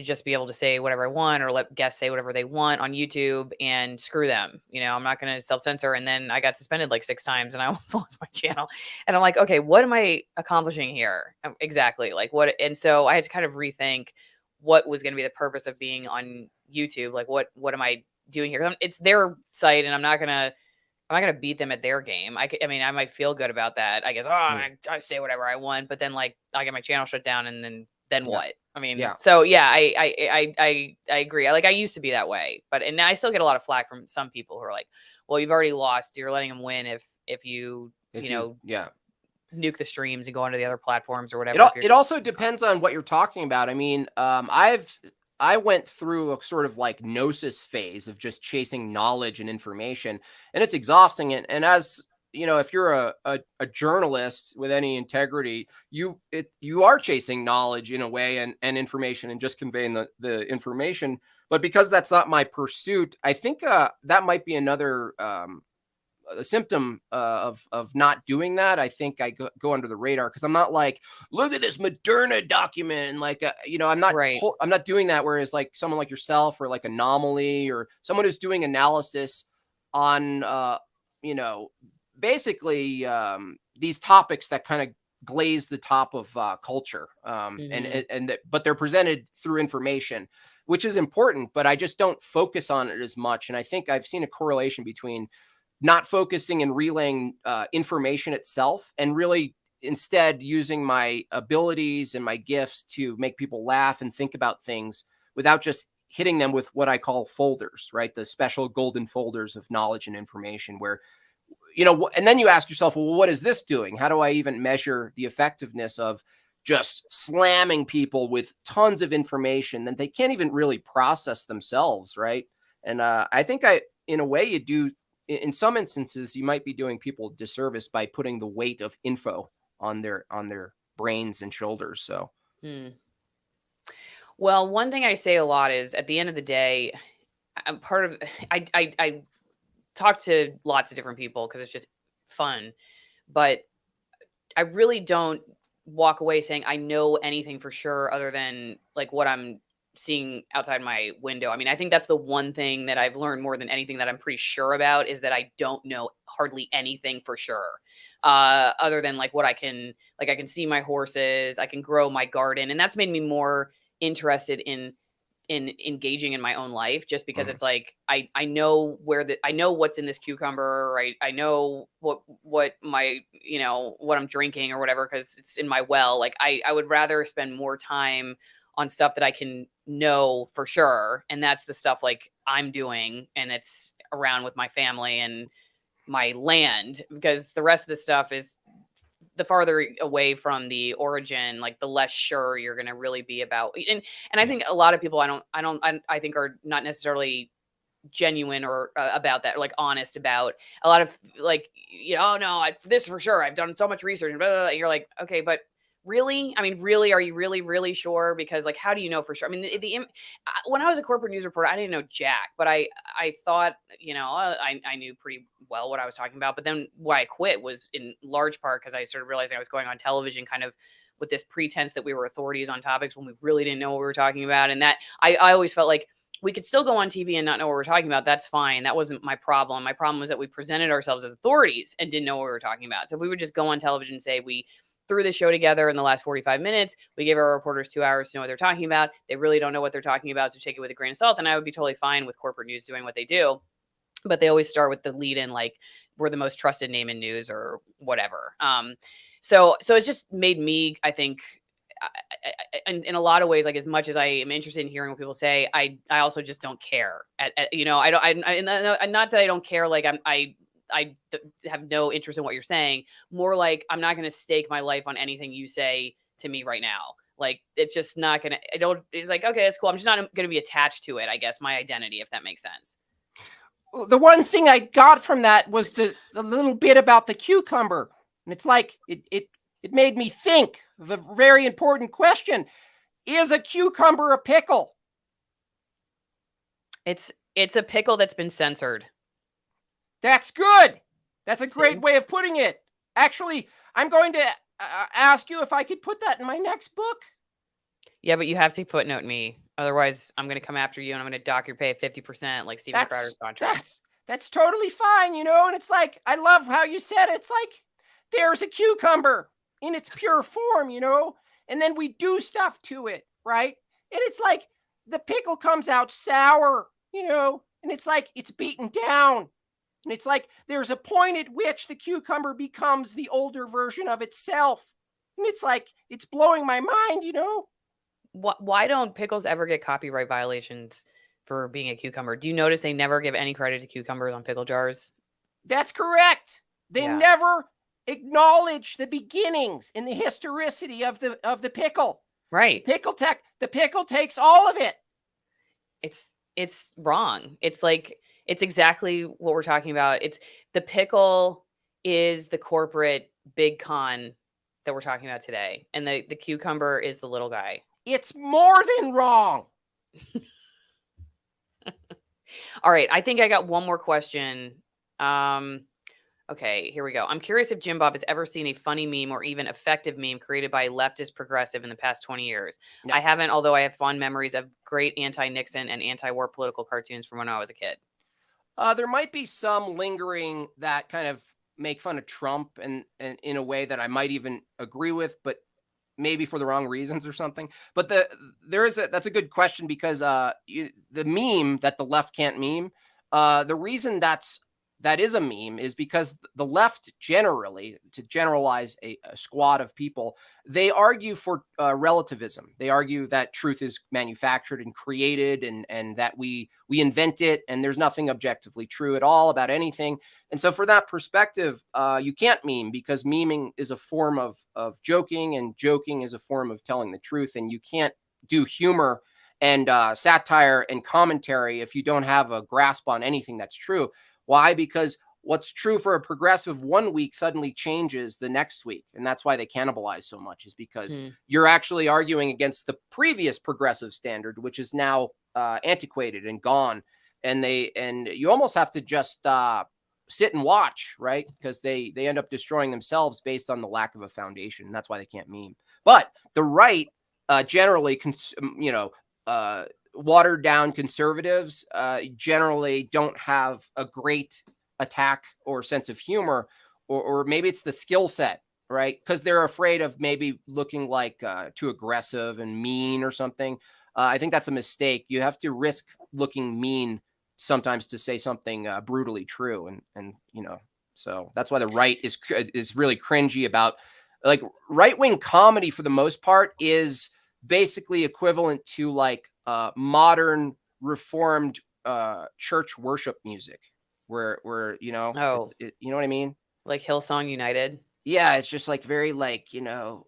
just be able to say whatever I want or let guests say whatever they want on YouTube and screw them. I'm not going to self-censor. And then I got suspended like 6 times and I almost lost my channel. And I'm like, okay, what am I accomplishing here? Exactly. Like what? And so I had to kind of rethink what was going to be the purpose of being on YouTube. Like what am I doing here? It's their site and I'm not going to beat them at their game. I mean, I might feel good about that. I guess, I say whatever I want, but then like I get my channel shut down and then what? I mean, so yeah, I agree. I used to be that way, and I still get a lot of flack from some people who are like, well, you've already lost. You're letting them win if you nuke the streams and go onto the other platforms or whatever. It also depends on what you're talking about. I mean, I went through a sort of like gnosis phase of just chasing knowledge and information, and it's exhausting. And as if you're a journalist with any integrity, you are chasing knowledge in a way and information and just conveying the information. But because that's not my pursuit, I think that might be another a symptom of not doing that. I think I go under the radar because I'm not like, look at this Moderna document and like, I'm not doing that. Whereas like someone like yourself or like Anomaly or someone who's doing analysis on, basically these topics that kind of glaze the top of culture but they're presented through information, which is important, but I just don't focus on it as much. And I think I've seen a correlation between not focusing and relaying information itself and really instead using my abilities and my gifts to make people laugh and think about things without just hitting them with what I call folders, right? The special golden folders of knowledge and information where, and then you ask yourself, well, what is this doing? How do I even measure the effectiveness of just slamming people with tons of information that they can't even really process themselves, right? And I think in a way you do, in some instances, you might be doing people a disservice by putting the weight of info on their brains and shoulders. So, well, one thing I say a lot is at the end of the day, I'm part of, I talk to lots of different people because it's just fun, but I really don't walk away saying I know anything for sure other than like what I'm seeing outside my window. I mean, I think that's the one thing that I've learned more than anything that I'm pretty sure about is that I don't know hardly anything for sure. Other than like what I can see my horses, I can grow my garden. And that's made me more interested in in engaging in my own life, just because it's like I know I know what's in this cucumber, right? I know what my, you know, what I'm drinking or whatever, because it's in my well. Like I would rather spend more time on stuff that I can know for sure, and that's the stuff like I'm doing, and it's around with my family and my land, because the rest of the stuff is the farther away from the origin, like the less sure you're going to really be about. And I think a lot of people I think are not necessarily genuine or about that, like honest about a lot of, like, you know, oh no, this for sure, I've done so much research and blah, blah, blah. You're like, okay, but really, I mean, really, are you really sure? Because like, how do you know for sure? I mean, when I was a corporate news reporter, I didn't know jack, but I thought, you know, I knew pretty well what I was talking about. But then why I quit was in large part because I started realizing I was going on television kind of with this pretense that we were authorities on topics when we really didn't know what we were talking about. And that I always felt like we could still go on TV and not know what we're talking about. That's fine. That wasn't my problem. My problem was that we presented ourselves as authorities and didn't know what we were talking about. So if we would just go on television and say we threw the show together in the last 45 minutes. We gave our reporters 2 hours to know what they're talking about. They really don't know what they're talking about, so take it with a grain of salt. And I would be totally fine with corporate news doing what they do. But they always start with the lead in, like, we're the most trusted name in news or whatever. So it's just made me, I think, in a lot of ways, like, as much as I am interested in hearing what people say, I also just don't care. You know, not that I don't care. Like I have no interest in what you're saying. More like, I'm not going to stake my life on anything you say to me right now. Like, it's just not going to, it's like, okay, that's cool. I'm just not going to be attached to it, I guess, my identity, if that makes sense. Well, the one thing I got from that was the little bit about the cucumber. And it's like, it made me think of a very important question. Is a cucumber a pickle? It's a pickle that's been censored. That's good. That's a great way of putting it. Actually, I'm going to ask you if I could put that in my next book. Yeah, but you have to footnote me. Otherwise, I'm going to come after you and I'm going to dock your pay 50% like Steven Crowder's contract. That's totally fine, you know? And it's like, I love how you said it. It's like, there's a cucumber in its pure form, you know? And then we do stuff to it, right? And it's like, the pickle comes out sour, you know? And it's like, it's beaten down. And it's like, there's a point at which the cucumber becomes the older version of itself. And it's like, it's blowing my mind, you know? Why don't pickles ever get copyright violations for being a cucumber? Do you notice they never give any credit to cucumbers on pickle jars? That's correct. They never acknowledge the beginnings and the historicity of the pickle. Right. The pickle takes all of it. It's wrong. It's like, it's exactly what we're talking about. It's the pickle is the corporate big con that we're talking about today. And the cucumber is the little guy. It's more than wrong. All right. I think I got one more question. Okay, here we go. I'm curious if Jim Bob has ever seen a funny meme or even effective meme created by a leftist progressive in the past 20 years. No. I haven't, although I have fond memories of great anti-Nixon and anti-war political cartoons from when I was a kid. There might be some lingering that kind of make fun of Trump and in a way that I might even agree with, but maybe for the wrong reasons or something. But that's a good question, because the meme that the left can't meme, the reason that is a meme is because the left generally, to generalize a squad of people, they argue for relativism. They argue that truth is manufactured and created, and that we invent it, and there's nothing objectively true at all about anything. And so for that perspective, you can't meme, because memeing is a form of joking, and joking is a form of telling the truth. And you can't do humor and satire and commentary if you don't have a grasp on anything that's true. Why? Because what's true for a progressive one week suddenly changes the next week. And that's why they cannibalize so much, is because you're actually arguing against the previous progressive standard, which is now antiquated and gone. And you almost have to just sit and watch, right? Because they end up destroying themselves based on the lack of a foundation. And that's why they can't meme. But the right generally, watered down conservatives generally don't have a great attack or sense of humor, or maybe it's the skill set, right? Because they're afraid of maybe looking like too aggressive and mean or something. I think that's a mistake. You have to risk looking mean sometimes to say something brutally true, and you know, so that's why the right is really cringy about, like, right-wing comedy for the most part is basically equivalent to like modern reformed church worship music, where you know, Oh, you know what I mean? like Hillsong United, Yeah, it's just like very like, you know,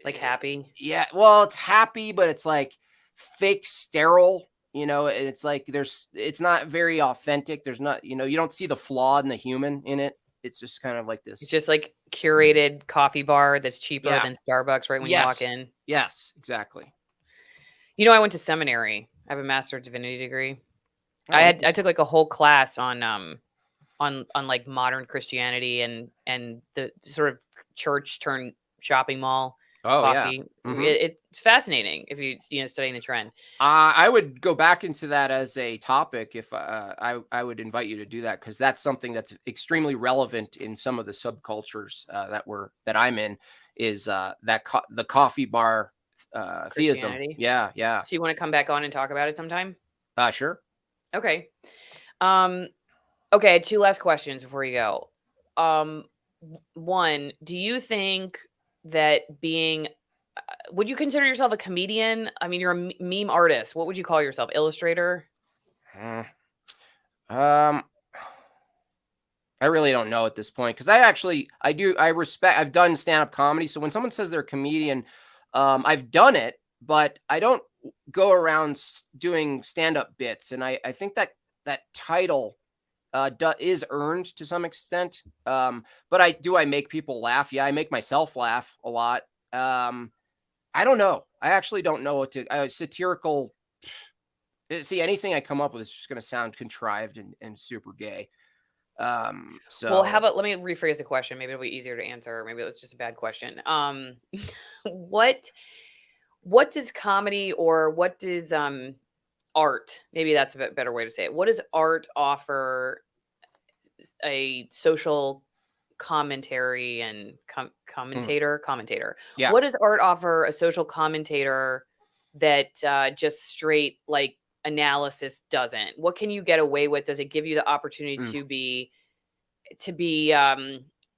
like happy. yeah, well, it's happy, but it's like fake sterile, you know, and it's like it's not very authentic. There's not, you know, you don't see the flaw in the human in it. It's just kind of like It's this. just like curated coffee bar that's cheaper Yeah. than Starbucks right when you walk Yes. in. Yes, exactly. You know, I went to seminary. I have a Master of Divinity degree. Oh, I took like a whole class on like modern Christianity and the sort of church turned shopping mall oh yeah. coffee. Mhm. It's fascinating if you know, studying the trend. I would go back into that as a topic if I would invite you to do that, because that's something that's extremely relevant in some of the subcultures that I'm in, is the coffee bar theism. Christianity. Yeah, yeah. So you want to come back on and talk about it sometime? Sure. Okay. Okay, 2 last questions before you go. One, do you think that would you consider yourself a comedian? I mean, you're a meme artist. What would you call yourself? Illustrator? I really don't know at this point, because I respect, I've done stand-up comedy. So when someone says they're a comedian, I've done it, but I don't go around doing stand-up bits. And I think that title is earned to some extent. But I make people laugh. Yeah, I make myself laugh a lot. I don't know. I actually don't know what to satirical. See, anything I come up with is just going to sound contrived and super gay. So, Well, how about, let me rephrase the question. Maybe it'll be easier to answer. Maybe it was just a bad question. What does comedy, or what does art, maybe that's a better way to say it. What does art offer a social commentary and commentator? yeah. What does art offer a social commentator that just straight like analysis doesn't? What can you get away with? Does it give you the opportunity to be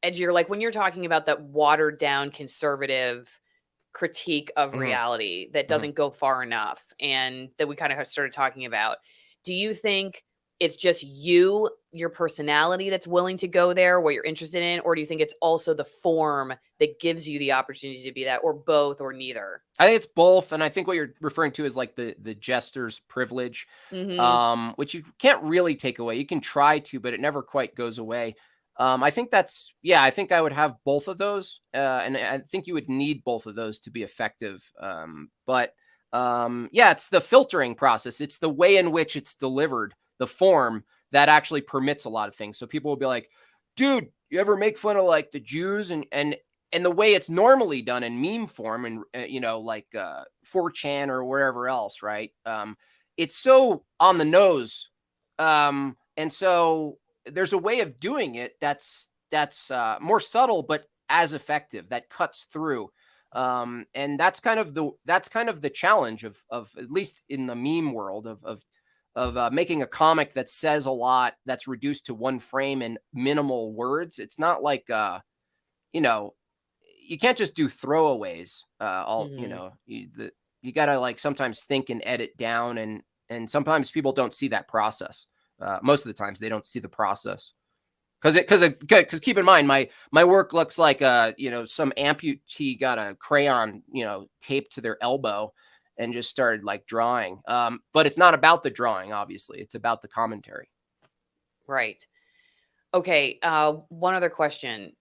edgier? Like when you're talking about that watered down conservative critique of reality that doesn't go far enough, and that we kind of started talking about, do you think it's just your personality that's willing to go there, what you're interested in, or do you think it's also the form that gives you the opportunity to be that, or both, or neither? I think it's both, and I think what you're referring to is like the jester's privilege, which you can't really take away. You can try to, but it never quite goes away. I think I think I would have both of those, and I think you would need both of those to be effective. But it's the filtering process. It's the way in which it's delivered, the form, that actually permits a lot of things. So people will be like, dude, you ever make fun of like the Jews and the way it's normally done in meme form, and you know, like 4chan or wherever else, right? It's so on the nose, and so there's a way of doing it that's more subtle but as effective, that cuts through, and that's kind of the challenge of at least in the meme world of making a comic that says a lot, that's reduced to one frame and minimal words. It's not like you know, you can't just do throwaways. You know, you gotta like sometimes think and edit down, and sometimes people don't see that process. Most of the times they don't see the process, because keep in mind, my work looks like you know, some amputee got a crayon, you know, taped to their elbow and just started like drawing. But it's not about the drawing, obviously. It's about the commentary. Right. Okay. One other question.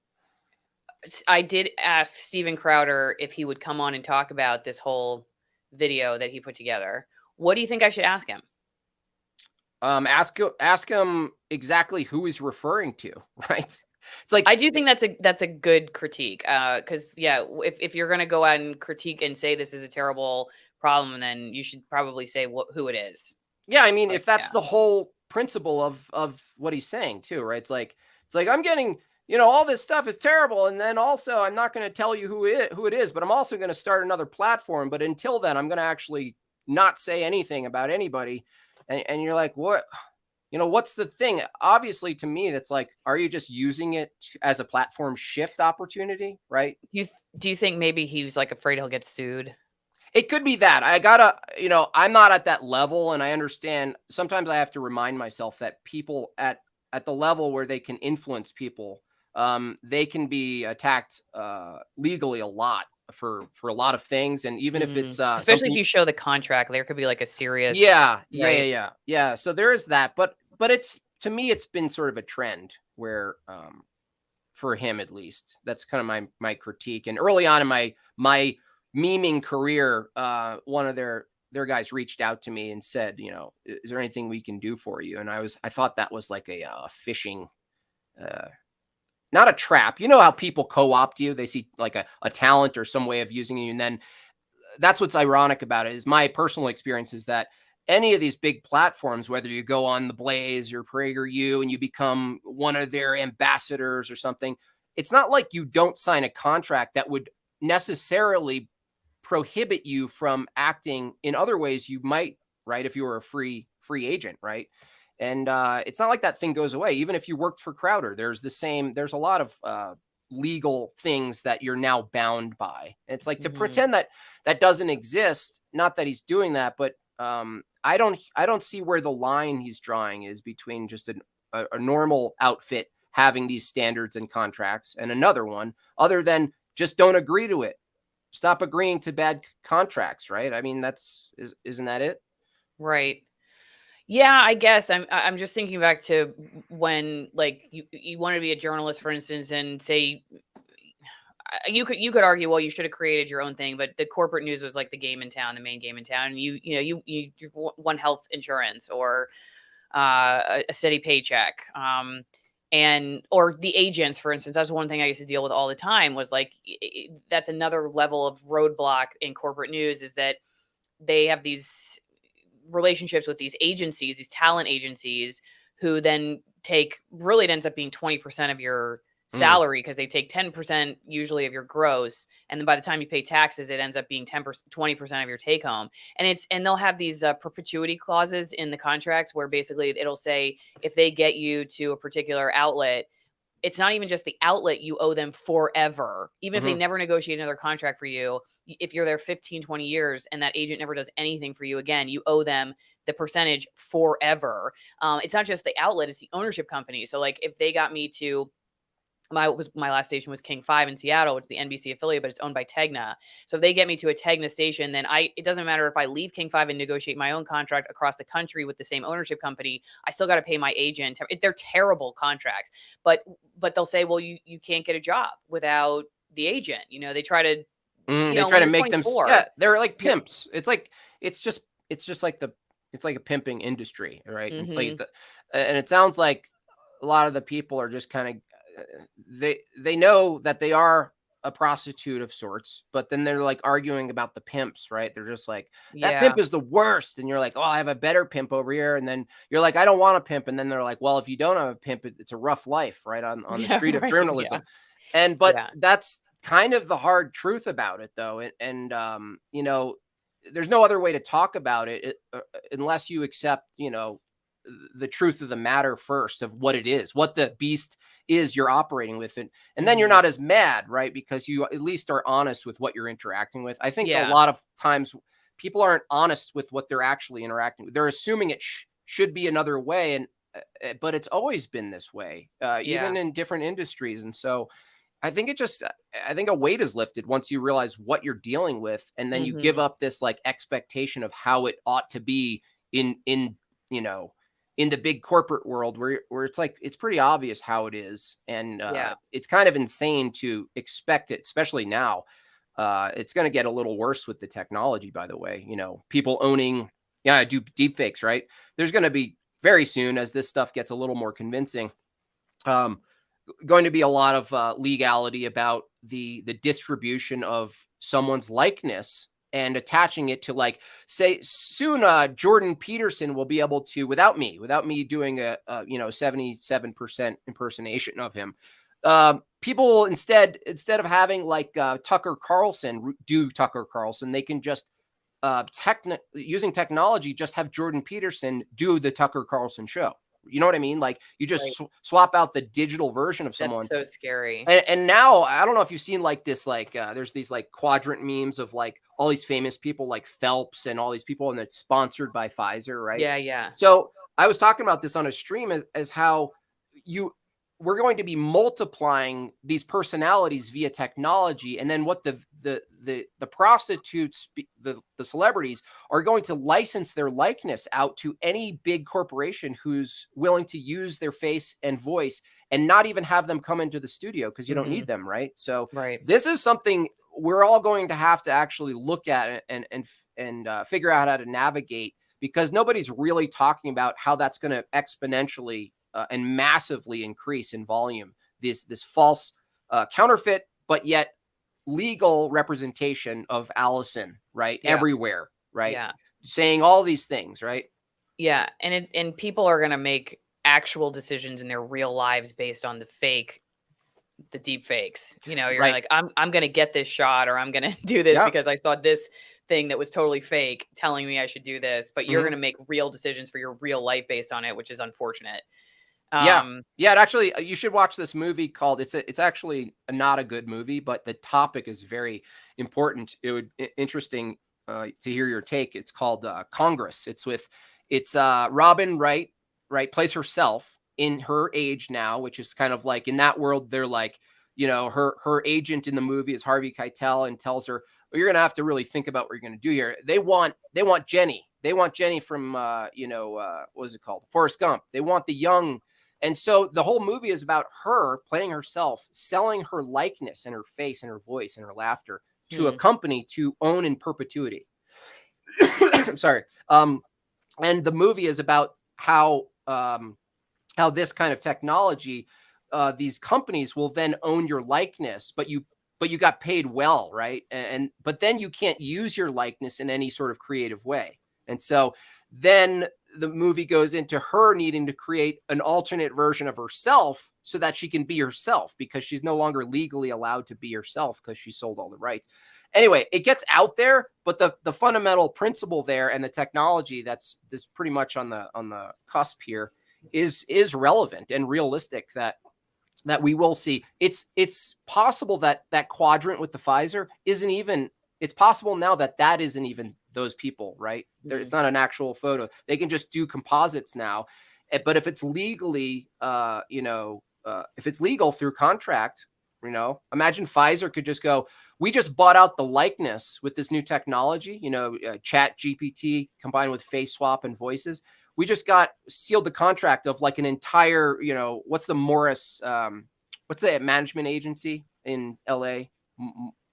I did ask Steven Crowder if he would come on and talk about this whole video that he put together. What do you think I should ask him? Ask him exactly who he's referring to, right? It's like, I do think that's a good critique. Because if you're gonna go out and critique and say this is a terrible problem, then you should probably say who it is. Yeah, I mean, if that's the whole principle of what he's saying too, right? It's like I'm getting, you know, all this stuff is terrible, and then also I'm not going to tell you who it is, but I'm also going to start another platform. But until then, I'm going to actually not say anything about anybody. And you're like, what? You know, what's the thing? Obviously, to me, that's like, are you just using it as a platform shift opportunity, right? Do you think maybe he was like afraid he'll get sued? It could be that. I gotta, you know, I'm not at that level, and I understand. Sometimes I have to remind myself that people at the level where they can influence people, they can be attacked legally a lot for a lot of things, and even if it's especially if you show the contract, there could be like a serious yeah. So there is that, but it's, to me, it's been sort of a trend where for him at least, that's kind of my critique. And early on in my memeing career, one of their guys reached out to me and said, you know, is there anything we can do for you? And I thought that was like a phishing, not a trap. You know how people co-opt you? They see like a talent or some way of using you. And then that's what's ironic about it, is my personal experience is that any of these big platforms, whether you go on the Blaze or PragerU and you become one of their ambassadors or something, it's not like you don't sign a contract that would necessarily prohibit you from acting in other ways you might, right? If you were a free agent, right? And it's not like that thing goes away. Even if you worked for Crowder, there's a lot of legal things that you're now bound by. It's like to pretend that doesn't exist. Not that he's doing that, but I don't see where the line he's drawing is between just a normal outfit having these standards and contracts and another one, other than just don't agree to it. Stop agreeing to bad contracts, right? I mean, isn't that it? Right. Yeah, I guess I'm just thinking back to when, like, you wanted to be a journalist, for instance, and say you could argue, well, you should have created your own thing, but the corporate news was like the game in town, the main game in town, and you won health insurance or a steady paycheck, or the agents, for instance. That's one thing I used to deal with all the time, was like, that's another level of roadblock in corporate news, is that they have these relationships with these agencies, these talent agencies, who then it ends up being 20% of your salary, because they take 10% usually of your gross, and then by the time you pay taxes, it ends up being 20% of your take home. And they'll have these perpetuity clauses in the contracts where basically it'll say, if they get you to a particular outlet, it's not even just the outlet, you owe them forever. Even if they never negotiate another contract for you, if you're there 15, 20 years and that agent never does anything for you again, you owe them the percentage forever. It's not just the outlet, it's the ownership company. So like, if they got me to, my last station was King 5 in Seattle, which is the NBC affiliate, but it's owned by Tegna. So if they get me to a Tegna station, then it doesn't matter if I leave King 5 and negotiate my own contract across the country with the same ownership company, I still got to pay my agent. They're terrible contracts, but they'll say, well, you can't get a job without the agent. You know, they try to, they try to make them, they're like pimps. It's like a pimping industry, right? It's like, and it sounds like a lot of the people are just kind of, they know that they are a prostitute of sorts, but then they're like arguing about the pimps, right? They're just like, that pimp is the worst. And you're like, oh, I have a better pimp over here. And then you're like, I don't want a pimp. And then they're like, well, if you don't have a pimp, it's a rough life, right? On the street of journalism. But that's kind of the hard truth about it, though. And you know, there's no other way to talk about it unless you accept, you know, the truth of the matter first, of what it is, what the beast is you're operating with it. And then you're not as mad, right? Because you at least are honest with what you're interacting with. I think a lot of times people aren't honest with what they're actually interacting with. They're assuming it should be another way. And, but it's always been this way, even in different industries. And so I think I think a weight is lifted once you realize what you're dealing with. And then you give up this like expectation of how it ought to be in, you know, in the big corporate world where it's like, it's pretty obvious how it is. And it's kind of insane to expect it, especially now. It's going to get a little worse with the technology, by the way. You know, people owning, do deep fakes, right? There's going to be very soon, as this stuff gets a little more convincing, going to be a lot of legality about the distribution of someone's likeness and attaching it to, like, say soon, Jordan Peterson will be able to, without me doing a 77% impersonation of him. People instead of having like Tucker Carlson do Tucker Carlson, they can just using technology, just have Jordan Peterson do the Tucker Carlson show. You know what I mean? Like you just swap out the digital version of someone. That's so scary. And now I don't know if you've seen like this, like there's these like quadrant memes of like all these famous people like Phelps and all these people, and it's sponsored by Pfizer, right? Yeah. So I was talking about this on a stream as how we're going to be multiplying these personalities via technology, and then what the prostitutes, the celebrities are going to license their likeness out to any big corporation who's willing to use their face and voice and not even have them come into the studio because you don't need them, right? So this is something we're all going to have to actually look at and figure out how to navigate, because nobody's really talking about how that's going to exponentially and massively increase in volume, this false counterfeit, but yet legal representation of Allison, right? Everywhere, right? Yeah. Saying all these things, right? Yeah. And people are going to make actual decisions in their real lives based on the deep fakes. You know, you're like, I'm going to get this shot, or I'm going to do this because I saw this thing that was totally fake telling me I should do this, but you're going to make real decisions for your real life based on it, which is unfortunate. It actually, you should watch this movie called, it's actually not a good movie, but the topic is very important. It would interesting to hear your take. It's called Congress. It's Robin Wright plays herself in her age now, which is kind of like in that world, they're like, you know, her agent in the movie is Harvey Keitel and tells her, well, you're going to have to really think about what you're going to do here. They want Jenny. They want Jenny from, what was it called? Forrest Gump. They want the young. And so the whole movie is about her playing herself, selling her likeness and her face and her voice and her laughter to a company to own in perpetuity. Sorry. And the movie is about how this kind of technology, these companies will then own your likeness, but you got paid well, right? But then you can't use your likeness in any sort of creative way. And so then the movie goes into her needing to create an alternate version of herself so that she can be herself, because she's no longer legally allowed to be herself because she sold all the rights. Anyway, it gets out there, but the fundamental principle there and the technology that's pretty much on the cusp here is relevant and realistic, that we will see. It's possible that quadrant with the Pfizer isn't even, it's possible now that isn't even those people, right? It's not an actual photo. They can just do composites now. But if it's legally, if it's legal through contract, imagine Pfizer could just go, we just bought out the likeness with this new technology, Chat GPT combined with face swap and voices. We just sealed the contract of like an entire, what's the Morris, what's the management agency in LA?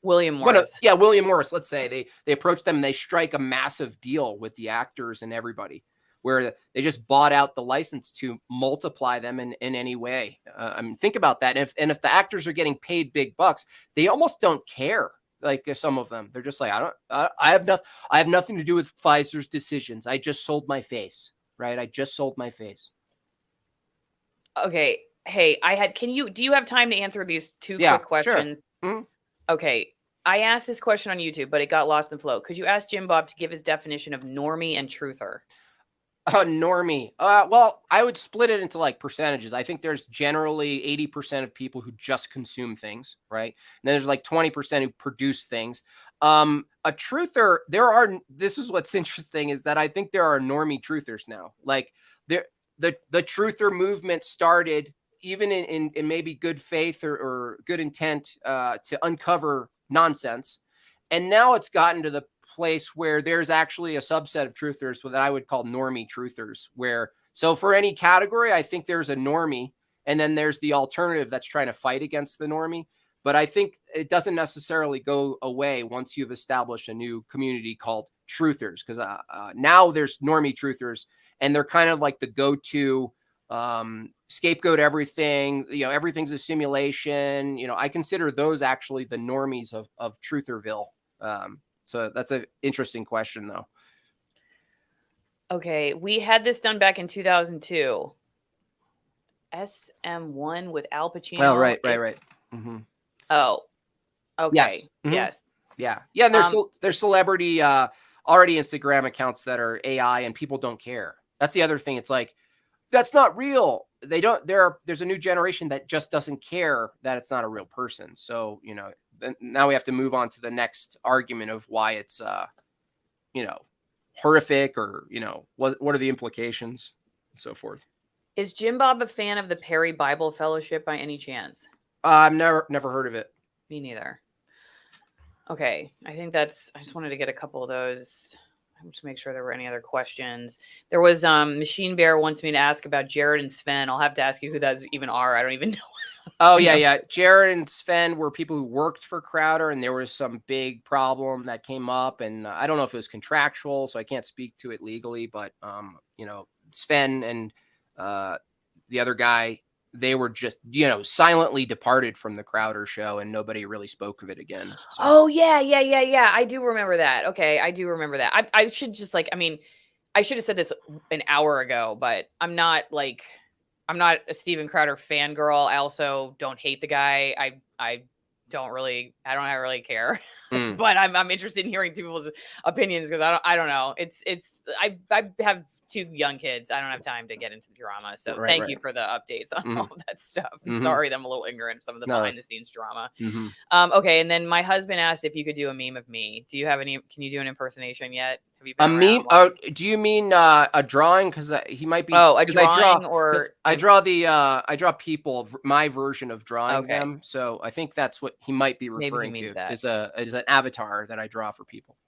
William Morris. William Morris. Let's say they approach them and they strike a massive deal with the actors and everybody, where they just bought out the license to multiply them in any way. I mean, think about that. And if the actors are getting paid big bucks, they almost don't care. Like some of them, they're just like, I have nothing to do with Pfizer's decisions. I just sold my face, right? I just sold my face. Okay. Hey, do you have time to answer these two quick questions? Sure. Mm-hmm. Okay. I asked this question on YouTube, but it got lost in the flow. Could you ask Jim Bob to give his definition of normie and truther? Normie. Well, I would split it into like percentages. I think there's generally 80% of people who just consume things, right? And then there's like 20% who produce things. A truther, this is what's interesting, is that I think there are normie truthers now. Like the truther movement started even in maybe good faith or good intent to uncover nonsense. And now it's gotten to the place where there's actually a subset of truthers that I would call normie truthers, so for any category, I think there's a normie, and then there's the alternative that's trying to fight against the normie. But I think it doesn't necessarily go away once you've established a new community called truthers, because now there's normie truthers, and they're kind of like the go-to scapegoat everything. Everything's a simulation. I consider those actually the normies of Trutherville. So that's an interesting question, though. Okay, we had this done back in 2002. SM1 with Al Pacino. Oh, right. Mm-hmm. Oh, okay. Yes. Mm-hmm. Yes. Yeah. And there's celebrity already Instagram accounts that are AI and people don't care. That's the other thing. It's like, that's not real. They don't, there's a new generation that just doesn't care that it's not a real person. So, you know, then now we have to move on to the next argument of why it's, you know, horrific, or, you know, what are the implications and so forth. Is Jim Bob a fan of the Perry Bible Fellowship by any chance? I've never heard of it. Me neither. Okay. I think I just wanted to get a couple of those. To make sure there were any other questions. There was Machine Bear wants me to ask about Jared and Sven. I'll have to ask you who those even are. I don't even know. Oh yeah. Jared and Sven were people who worked for Crowder, and there was some big problem that came up, and I don't know if it was contractual, so I can't speak to it legally, but you know, Sven and the other guy, they were just, you know, silently departed from the Crowder show, and nobody really spoke of it again. So. Oh yeah. I do remember that. Okay, I do remember that. I should just I mean, I should have said this an hour ago, but I'm not a Steven Crowder fangirl. I also don't hate the guy. I don't really care, but I'm interested in hearing two people's opinions, because I don't know. I have 2 young kids. I don't have time to get into drama. So thank you for the updates on all that stuff. Sorry that I'm a little ignorant of some of the behind the scenes drama. Okay. And then my husband asked if you could do a meme of me. Do you have any, can you do an impersonation yet? Have you been a meme? Oh, do you mean a drawing? Because he might be. Oh, a drawing I draw people, my version of drawing them. So I think that's what he might be referring to. Is an avatar that I draw for people.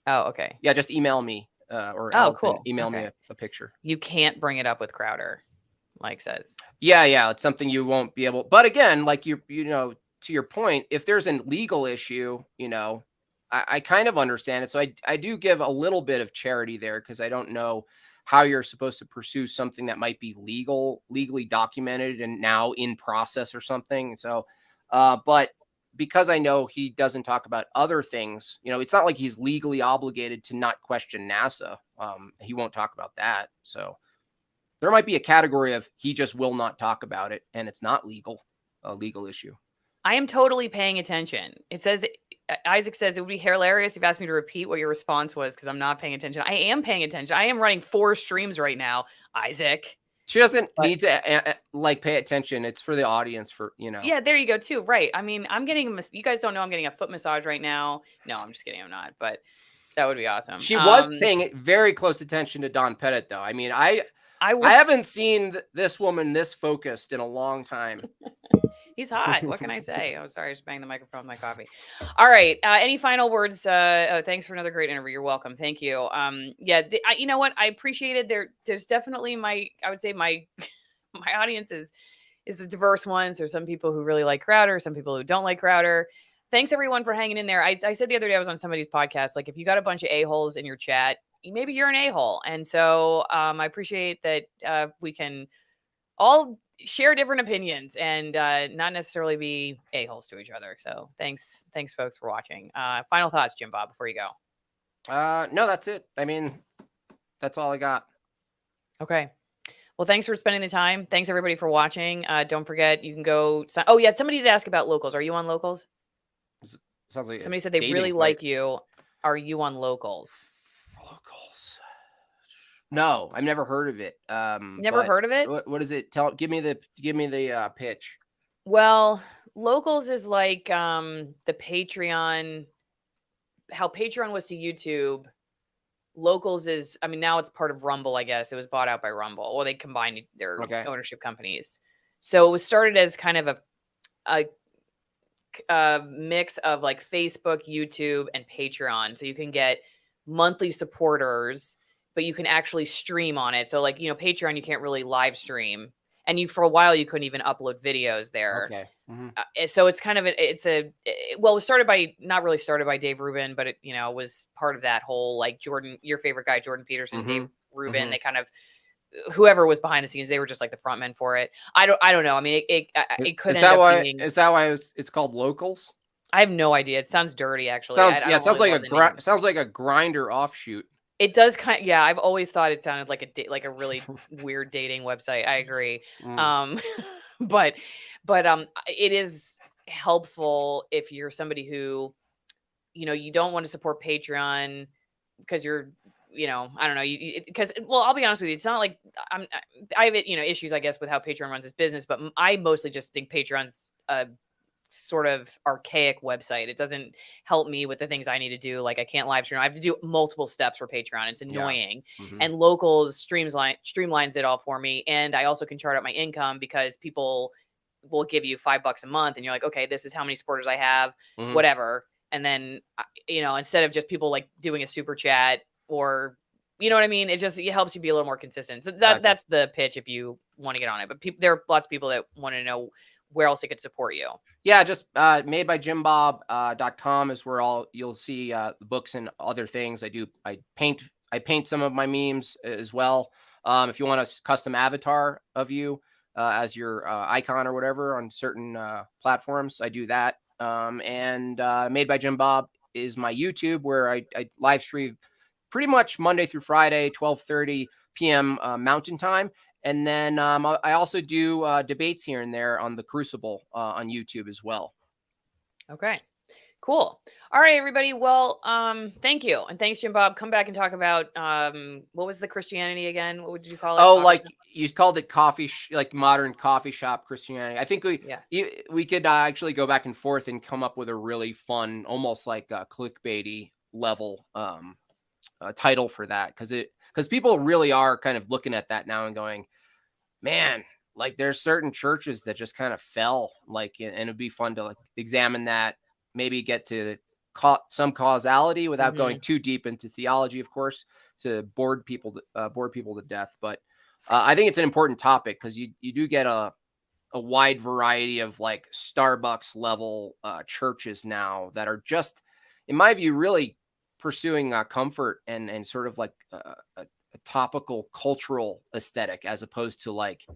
Oh, okay. Yeah, just email me. Or cool. Email me a picture. You can't bring it up with Crowder, Mike says. Yeah, it's something you won't be able. But again, like you know, to your point, if there's a legal issue, you know, I kind of understand it. So I do give a little bit of charity there, because I don't know how you're supposed to pursue something that might be legally documented and now in process or something. So, but because I know he doesn't talk about other things, you know, it's not like he's legally obligated to not question NASA. He won't talk about that. So there might be a category of he just will not talk about it, and it's not a legal issue. I am totally paying attention. It says, Isaac says, it would be hilarious if you asked me to repeat what your response was, because I'm not paying attention. I am paying attention. I am running 4 streams right now, Isaac. She doesn't need to pay attention. It's for the audience, for, you know. Yeah, there you go too. Right. I mean, I'm getting you guys don't know I'm getting a foot massage right now. No, I'm just kidding. I'm not. But that would be awesome. She was paying very close attention to Don Pettit, though. I mean, I haven't seen this woman this focused in a long time. He's hot. What can I say? Oh, sorry, I just banged the microphone with my coffee. All right. Any final words? Thanks for another great interview. You're welcome. Thank you. Yeah, you know what? I appreciate it. There's definitely my audience is a diverse one. So some people who really like Crowder, some people who don't like Crowder. Thanks everyone for hanging in there. I said the other day I was on somebody's podcast, like, if you got a bunch of a-holes in your chat, maybe you're an a-hole. And so I appreciate that we can all share different opinions and not necessarily be a-holes to each other. So thanks folks for watching. Final thoughts, Jim Bob, before you go. No, that's it. I mean, that's all I got. Okay. Well, thanks for spending the time. Thanks everybody for watching. Don't forget, you can go. Oh yeah, somebody did ask about Locals. Are you on Locals? Sounds like somebody said they really like you. Are you on Locals? Locals. No, I've never heard of it. Never heard of it? What is it? Give me the pitch. Well, Locals is like the Patreon. How Patreon was to YouTube. Locals is, I mean, now it's part of Rumble, I guess. It was bought out by Rumble. Well, they combined their ownership companies. So it was started as kind of a mix of like Facebook, YouTube, and Patreon. So you can get monthly supporters, but you can actually stream on it. So like, you know, Patreon, you can't really live stream. And for a while, you couldn't even upload videos there. Okay. Mm-hmm. So it's kind of, it was started by, not really started by Dave Rubin, but it, you know, was part of that whole, like Jordan, your favorite guy, Jordan Peterson, mm-hmm. Dave Rubin, mm-hmm. They kind of, whoever was behind the scenes, they were just like the front men for it. I don't know. I mean, it could end up being. Is that why it's called Locals? I have no idea. It sounds dirty, actually. Sounds like a Grinder offshoot. It does kind of, yeah. I've always thought it sounded like a really weird dating website. I agree. But it is helpful if you're somebody who, you know, you don't want to support Patreon, because you're, I don't know, because, well, I'll be honest with you, it's not like I have, issues, I guess, with how Patreon runs its business, but I mostly just think Patreon's sort of archaic website. It doesn't help me with the things I need to do. Like, I can't live stream. I have to do multiple steps for Patreon. It's annoying. And Locals streamlines it all for me. And I also can chart out my income because people will give you $5 a month and you're like, okay, this is how many supporters I have, whatever. And then, instead of just people like doing a super chat or, you know what I mean? It helps you be a little more consistent. So that's the pitch if you want to get on it. But there are lots of people that want to know where else they could support you. Yeah, just MadeByJimBob.com is where you'll see the books and other things. I paint some of my memes as well. If you want a custom avatar of you as your icon or whatever on certain platforms, I do that. And Made by Jim Bob is my YouTube where I live stream pretty much Monday through Friday, 12:30 p.m. Mountain Time. And then I also do debates here and there on the Crucible on YouTube as well. Okay, cool. All right, everybody. Well, thank you. And thanks, Jim Bob. Come back and talk about what was the Christianity again? What would you call it? Oh, like you called it like modern coffee shop Christianity. I think we could actually go back and forth and come up with a really fun, almost like a clickbaity level title for that. Because people really are kind of looking at that now and going, man, like there's certain churches that just kind of fell, like, and it'd be fun to like examine that, maybe get to some causality without going too deep into theology, of course, to bore people to death. But I think it's an important topic because you do get a wide variety of like Starbucks level churches now that are just, in my view, really pursuing comfort and sort of like a topical cultural aesthetic, as opposed to like,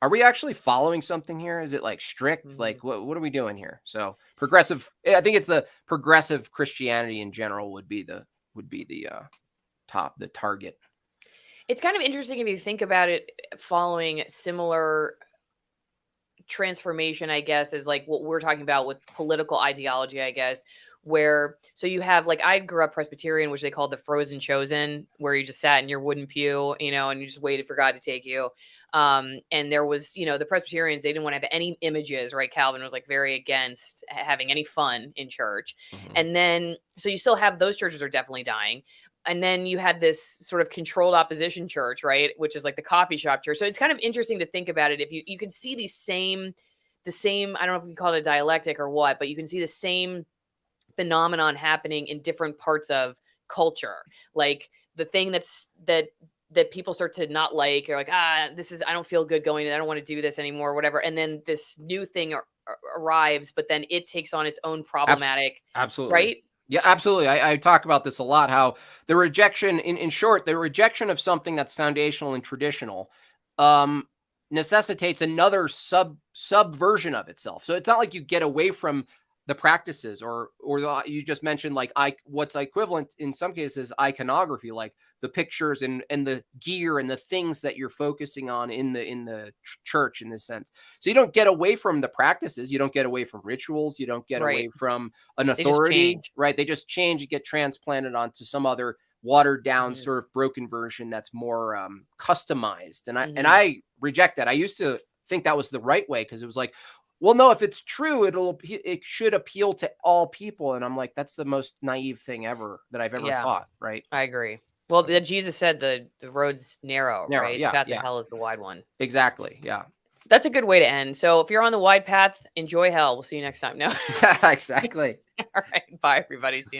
are we actually following something here? Is it like strict? Like what are we doing here? So progressive, I think it's the progressive Christianity in general would be the target. It's kind of interesting if you think about it, following similar transformation, I guess, is like what we're talking about with political ideology, I guess, where, so you have, like, I grew up Presbyterian, which they called the frozen chosen, where you just sat in your wooden pew, and you just waited for God to take you. And there was, the Presbyterians, they didn't want to have any images, right? Calvin was like very against having any fun in church. And then, so you still have those churches are definitely dying. And then you had this sort of controlled opposition church, right? Which is like the coffee shop church. So it's kind of interesting to think about it. If you can see the same, I don't know if you call it a dialectic or what, but you can see the same phenomenon happening in different parts of culture. Like the thing that people start to not like, or like, I don't feel good going, I don't want to do this anymore, or whatever. And then this new thing arrives, but then it takes on its own problematic. Absolutely. Right? Yeah, absolutely. I talk about this a lot, how the rejection, in short, the rejection of something that's foundational and traditional necessitates another subversion of itself. So it's not like you get away from the practices or you just mentioned like what's equivalent in some cases iconography, like the pictures and the gear and the things that you're focusing on in the church in this sense. So you don't get away from the practices, you don't get away from rituals, you don't get away from an authority, right? They just change and get transplanted onto some other watered down sort of broken version that's more customized. And I reject that. I used to think that was the right way because it was like, well, no, if it's true, it should appeal to all people. And I'm like, that's the most naive thing ever that I've ever thought. Right. I agree. Well, Jesus said the road's narrow, right? The path to hell is the wide one. Exactly. Yeah. That's a good way to end. So if you're on the wide path, enjoy hell. We'll see you next time. No. Exactly. All right. Bye, everybody. See you.